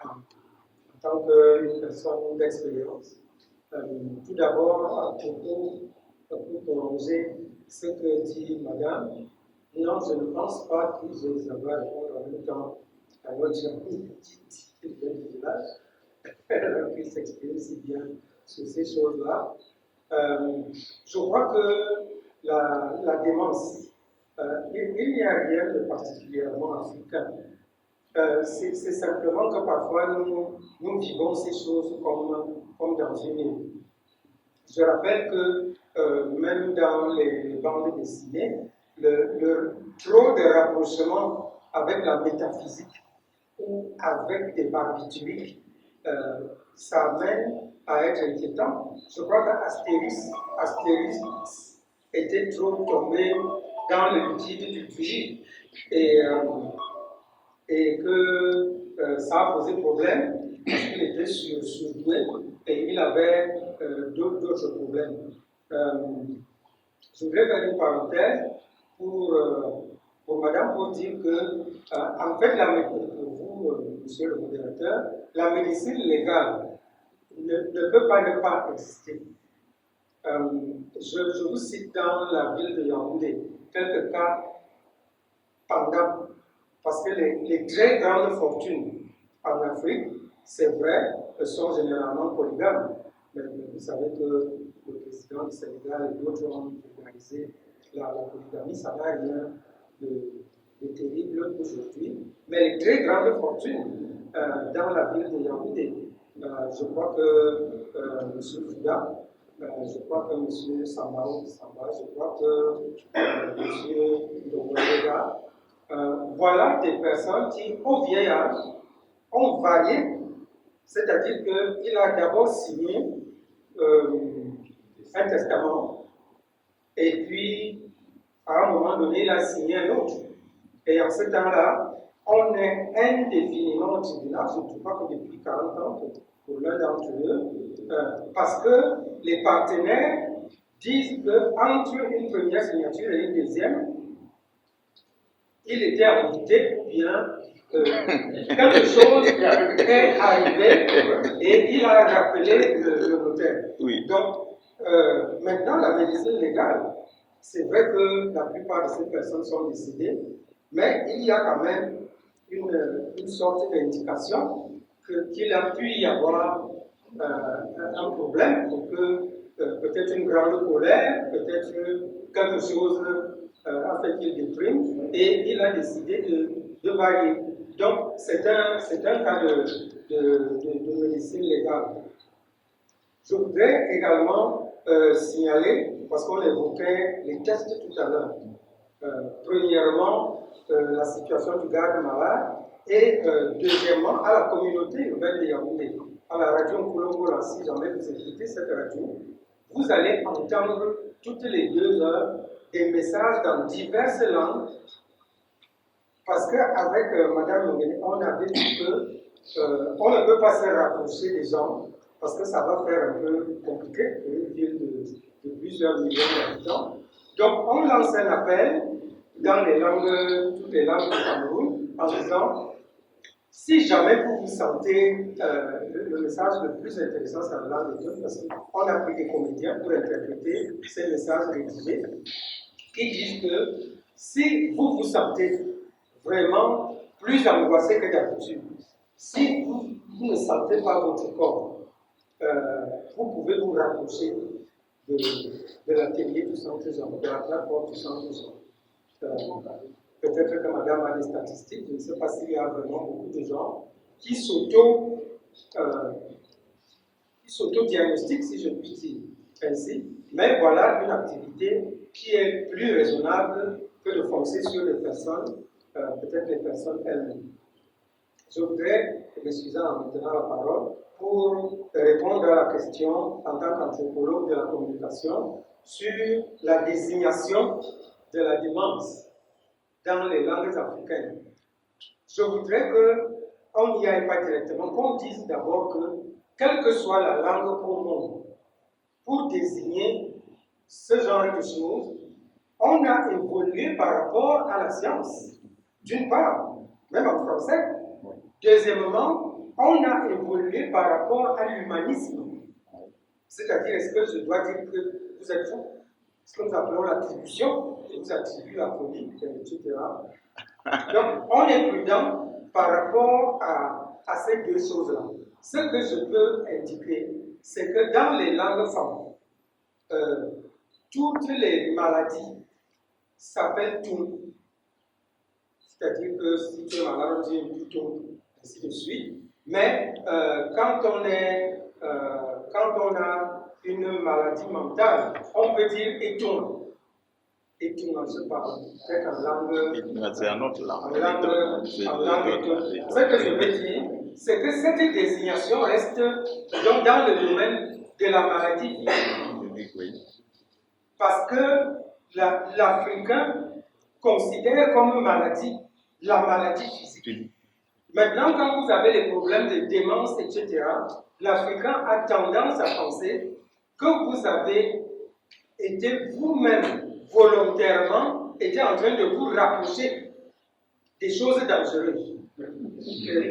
En tant qu'une personne d'expérience, tout d'abord, à propos, pour prolonger ce que dit Madame, non, je ne pense pas que je vais répondre en même temps à votre amie qui vient du village. Elle a pu s'exprimer si bien sur ces choses-là. Je crois que la démence, il n'y a rien de particulièrement africain. C'est simplement que parfois nous vivons ces choses comme dans une île. Je rappelle que même dans les bandes dessinées, le trop de rapprochement avec la métaphysique ou avec des barbituriques, ça amène à être inquiétant. Je crois qu'Astérix était trop tombé dans le liquide du puits et que ça a posé problème parce qu'il était surdoué et il avait d'autres problèmes. Je voudrais faire une parenthèse pour madame pour dire que, en fait, pour vous, monsieur le modérateur, la médecine légale ne peut pas ne pas exister. Je vous cite dans la ville de Yaoundé quelques cas pendant, parce que les très grandes fortunes en Afrique, c'est vrai, sont généralement polygames. Mais vous savez que le président du Sénégal et d'autres ont légalisé la polygamie, ça n'a rien de terrible aujourd'hui. Mais les très grandes fortunes dans la ville de Yaoundé, je crois que M. Fouda, je crois que M. Samba, je crois que M. Ndogolega, voilà des personnes qui, au vieil âge, ont varié. C'est-à-dire qu'il a d'abord signé un testament, et puis, à un moment donné, il a signé un autre. Et en ce temps-là, on est indéfiniment au tribunal, je ne crois que depuis 40 ans pour l'un d'entre eux, parce que les partenaires disent qu'entre une première signature et une deuxième, il était habilité, ou bien quelque chose est arrivé et il a rappelé le notaire. Oui. Donc, maintenant, la médecine légale, c'est vrai que la plupart de ces personnes sont décédées, mais il y a quand même une sorte d'indication qu'il a pu y avoir un problème, pour que peut-être une grande colère, peut-être quelque chose a fait qu'il déprime, et il a décidé de varier. Donc, c'est un cas de médecine légale. Je voudrais également signaler, parce qu'on évoquait les tests tout à l'heure, premièrement, la situation du garde malade, et deuxièmement, à la communauté urbaine de Yaoundé, à la radio Nkolongola, si jamais vous écoutez cette radio, vous allez entendre toutes les 2 heures des messages dans diverses langues, parce qu'avec Mme Mungene, on avait dit qu'on ne peut pas se rapprocher des gens, parce que ça va faire un peu compliqué pour une ville de plusieurs millions d'habitants. Donc, on lance un appel dans toutes les langues du Cameroun, en disant, si jamais vous vous sentez, le message le plus intéressant, c'est en langue de Dieu, parce qu'on a pris des comédiens pour interpréter ces messages rédigés, qui disent que si vous vous sentez vraiment plus angoissé que d'habitude, si vous ne sentez pas votre corps, vous pouvez vous rapprocher de l'atelier du centre Jean, de la plateforme du centre Jean. Peut-être que madame a des statistiques, je ne sais pas s'il y a vraiment beaucoup de gens qui s'auto-diagnostiquent, si je puis dire ainsi, mais voilà une activité qui est plus raisonnable que de foncer sur les personnes, peut-être les personnes elles-mêmes. Je voudrais, m'excuser en maintenant la parole, pour répondre à la question en tant qu'anthropologue de la communication sur la désignation de la démence dans les langues africaines. Je voudrais qu'on n'y aille pas directement, qu'on dise d'abord que, quelle que soit la langue au monde, pour désigner ce genre de choses, on a évolué par rapport à la science, d'une part, même en français. Deuxièmement, on a évolué par rapport à l'humanisme. C'est-à-dire, est-ce que je dois dire que vous êtes fou? Ce que nous appelons l'attribution, je vous attribue la folie, etc. Donc, on est prudent par rapport à ces 2 choses-là. Ce que je peux indiquer, c'est que dans les langues femmes, toutes les maladies s'appellent tout. C'est-à-dire que si tu es malade, on dit un bouton, ainsi de suite. Mais quand on a une maladie mentale, on peut dire étonne. Étonne, je sais pas, peut-être en langue. C'est un autre langue. En langue étonne. Ce que je veux dire, c'est que cette désignation reste donc dans le domaine de la maladie. Parce que l'Africain considère comme maladie la maladie physique. Maintenant, quand vous avez des problèmes de démence, etc., l'Africain a tendance à penser que vous avez été vous-même volontairement en train de vous rapprocher des choses dangereuses.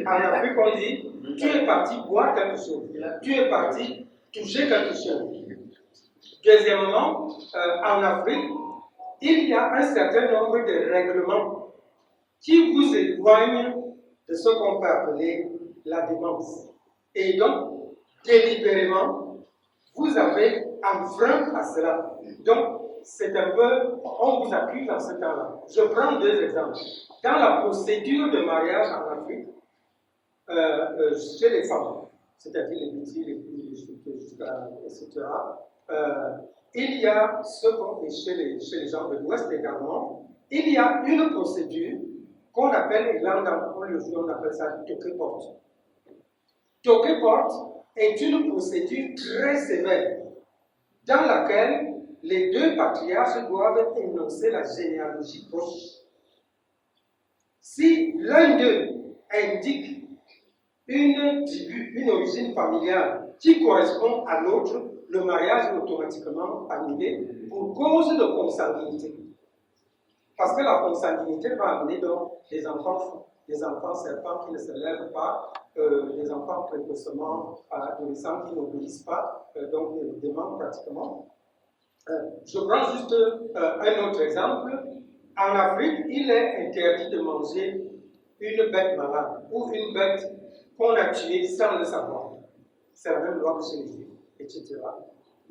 En Afrique, on dit, tu es parti boire quelque chose, tu es parti toucher quelque chose. Deuxièmement, en Afrique, il y a un certain nombre de règlements qui vous éloignent de ce qu'on peut appeler la démence. Et donc, délibérément, vous avez enfreint à cela. Donc, c'est un peu, on vous accuse dans ce temps-là. Je prends deux exemples. Dans la procédure de mariage en Afrique, chez les femmes, c'est-à-dire les petits, les plus, etc., il y a ce qu'on fait chez les gens de l'Ouest également, il y a une procédure qu'on appelle, et là on appelle ça Toke-Porte. Toke-Porte est une procédure très sévère dans laquelle les deux patriarches doivent énoncer la généalogie proche. Si l'un d'eux indique une tribu, une origine familiale qui correspond à l'autre, le mariage est automatiquement annulé pour cause de consanguinité. Parce que la consanguinité va amener donc des enfants serpents qui ne se lèvent pas, des enfants précocement adolescents qui n'obéissent pas, donc des manques pratiquement. Je prends juste un autre exemple. En Afrique, il est interdit de manger une bête malade ou une bête qu'on a tuée sans le savoir. C'est la même loi que chez les Juifs, etc.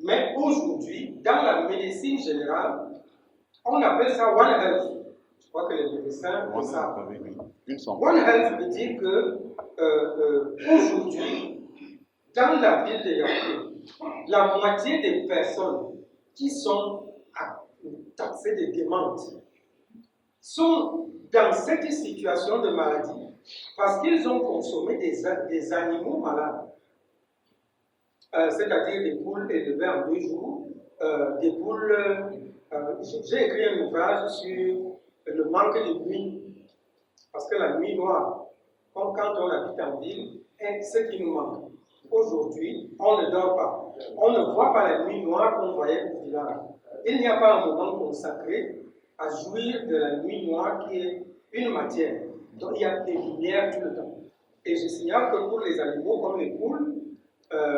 Mais aujourd'hui, dans la médecine générale, on appelle ça One Health. Je crois que les médecins le savent. One Health veut dire que aujourd'hui, dans la ville de Yaoundé, la moitié des personnes qui sont taxées de démentes sont dans cette situation de maladie parce qu'ils ont consommé des animaux malades. C'est-à-dire des poules élevées en 2 jours, des poules. J'ai écrit un ouvrage sur le manque de nuit, parce que la nuit noire, quand on habite en ville, est ce qui nous manque. Aujourd'hui, on ne dort pas. On ne voit pas la nuit noire qu'on voyait au village. Il n'y a pas un moment consacré à jouir de la nuit noire qui est une matière. Donc il y a des lumières tout le temps. Et je signale que pour les animaux comme les poules,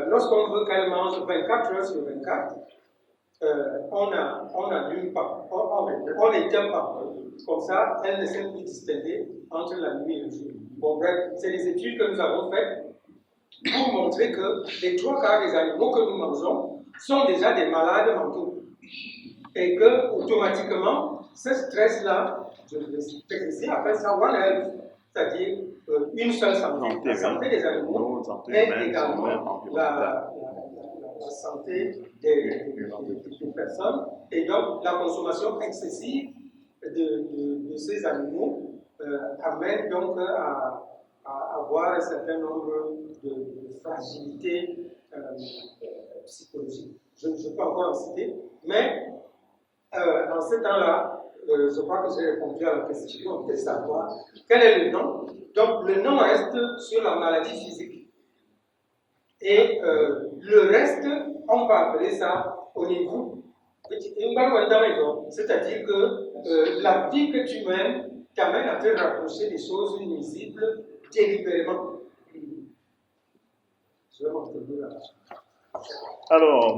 lorsqu'on veut qu'elles mangent 24 heures sur 24, on n'allume pas, on n'éteint pas. Comme ça, elles ne sont plus distinguer entre la nuit et le jour. Bon, bref, c'est des études que nous avons faites pour montrer que les 3 quarts des animaux que nous mangeons sont déjà des malades mentaux. Et que, automatiquement, ce stress-là, je le cite ici, appelle ça One Health, c'est-à-dire une seule santé. La santé des animaux et également la santé des personnes. Et donc, la consommation excessive de ces animaux amène donc à avoir un certain nombre de fragilités psychologiques. Je ne peux pas encore en citer, mais dans ce temps-là, je crois que j'ai répondu à la question de savoir quel est le nom. Donc, le nom reste sur la maladie physique. Et le reste, on va appeler ça au niveau. C'est-à-dire que la vie que tu mènes t'amène à te rapprocher des choses nuisibles délibérément. Je vais m'en tenir là-dessus. Alors,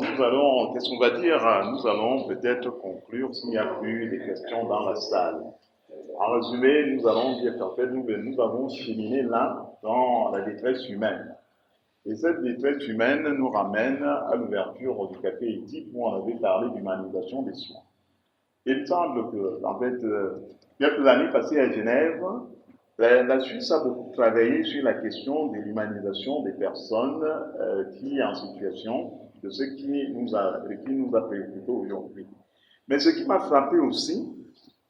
qu'est-ce qu'on va dire? Nous allons peut-être conclure s'il n'y a plus de questions dans la salle. En résumé, nous allons dire qu'en fait, nous avons cheminé là dans la détresse humaine. Et cette détresse humaine nous ramène à l'ouverture du café éthique où on avait parlé d'humanisation des soins. Il me semble que, en fait, quelques années passées à Genève, la Suisse a beaucoup travaillé sur la question de l'humanisation des personnes qui sont en situation de ce qui nous a préoccupés aujourd'hui. Mais ce qui m'a frappé aussi,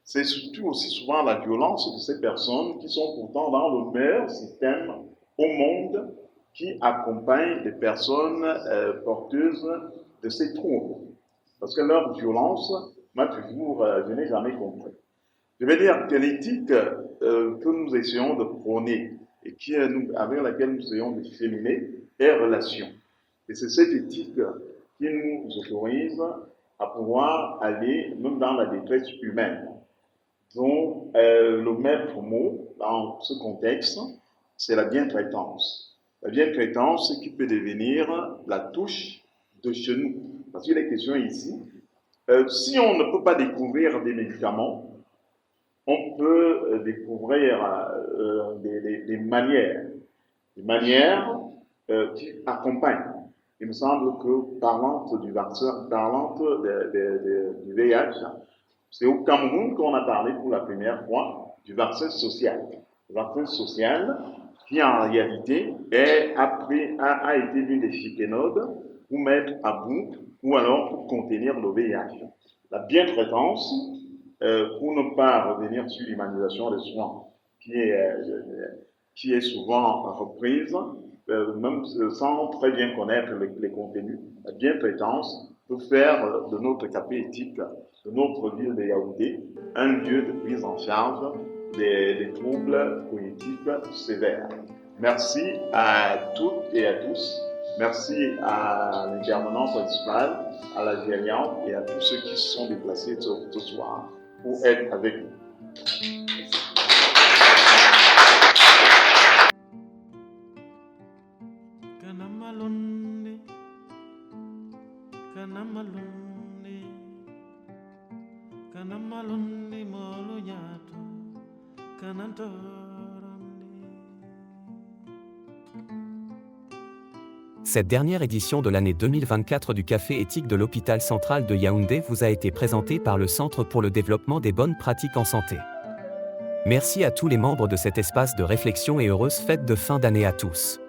c'est surtout aussi souvent la violence de ces personnes qui sont pourtant dans le meilleur système au monde qui accompagne les personnes porteuses de ces troubles. Parce que leur violence, je n'ai jamais compris. Je vais dire que l'éthique que nous essayons de prôner et avec laquelle nous essayons de cheminer est relation. Et c'est cette éthique qui nous autorise à pouvoir aller même dans la détresse humaine, dont le maître mot dans ce contexte, c'est la bientraitance. La bientraitance, c'est qui peut devenir la touche de chez nous. Parce qu'il est question ici, si on ne peut pas découvrir des médicaments, on peut découvrir des manières qui accompagnent. Il me semble que parlant du VIH, c'est au Cameroun qu'on a parlé pour la première fois du vaccin social. Le vaccin social qui en réalité a été l'une des chiquenodes pour mettre à bout ou alors pour contenir le VIH. La bientraitance, pour ne pas revenir sur l'humanisation des soins, qui est souvent reprise, même sans très bien connaître les contenus, la bientraitance peut faire de notre café éthique, de notre ville de Yaoundé, un lieu de prise en charge des troubles cognitifs sévères. Merci à toutes et à tous. Merci à l'intervenant principal, à la gériante et à tous ceux qui se sont déplacés ce soir pour être avec nous. Cette dernière édition de l'année 2024 du Café éthique de l'hôpital central de Yaoundé vous a été présentée par le Centre pour le développement des bonnes pratiques en santé. Merci à tous les membres de cet espace de réflexion et heureuse fête de fin d'année à tous.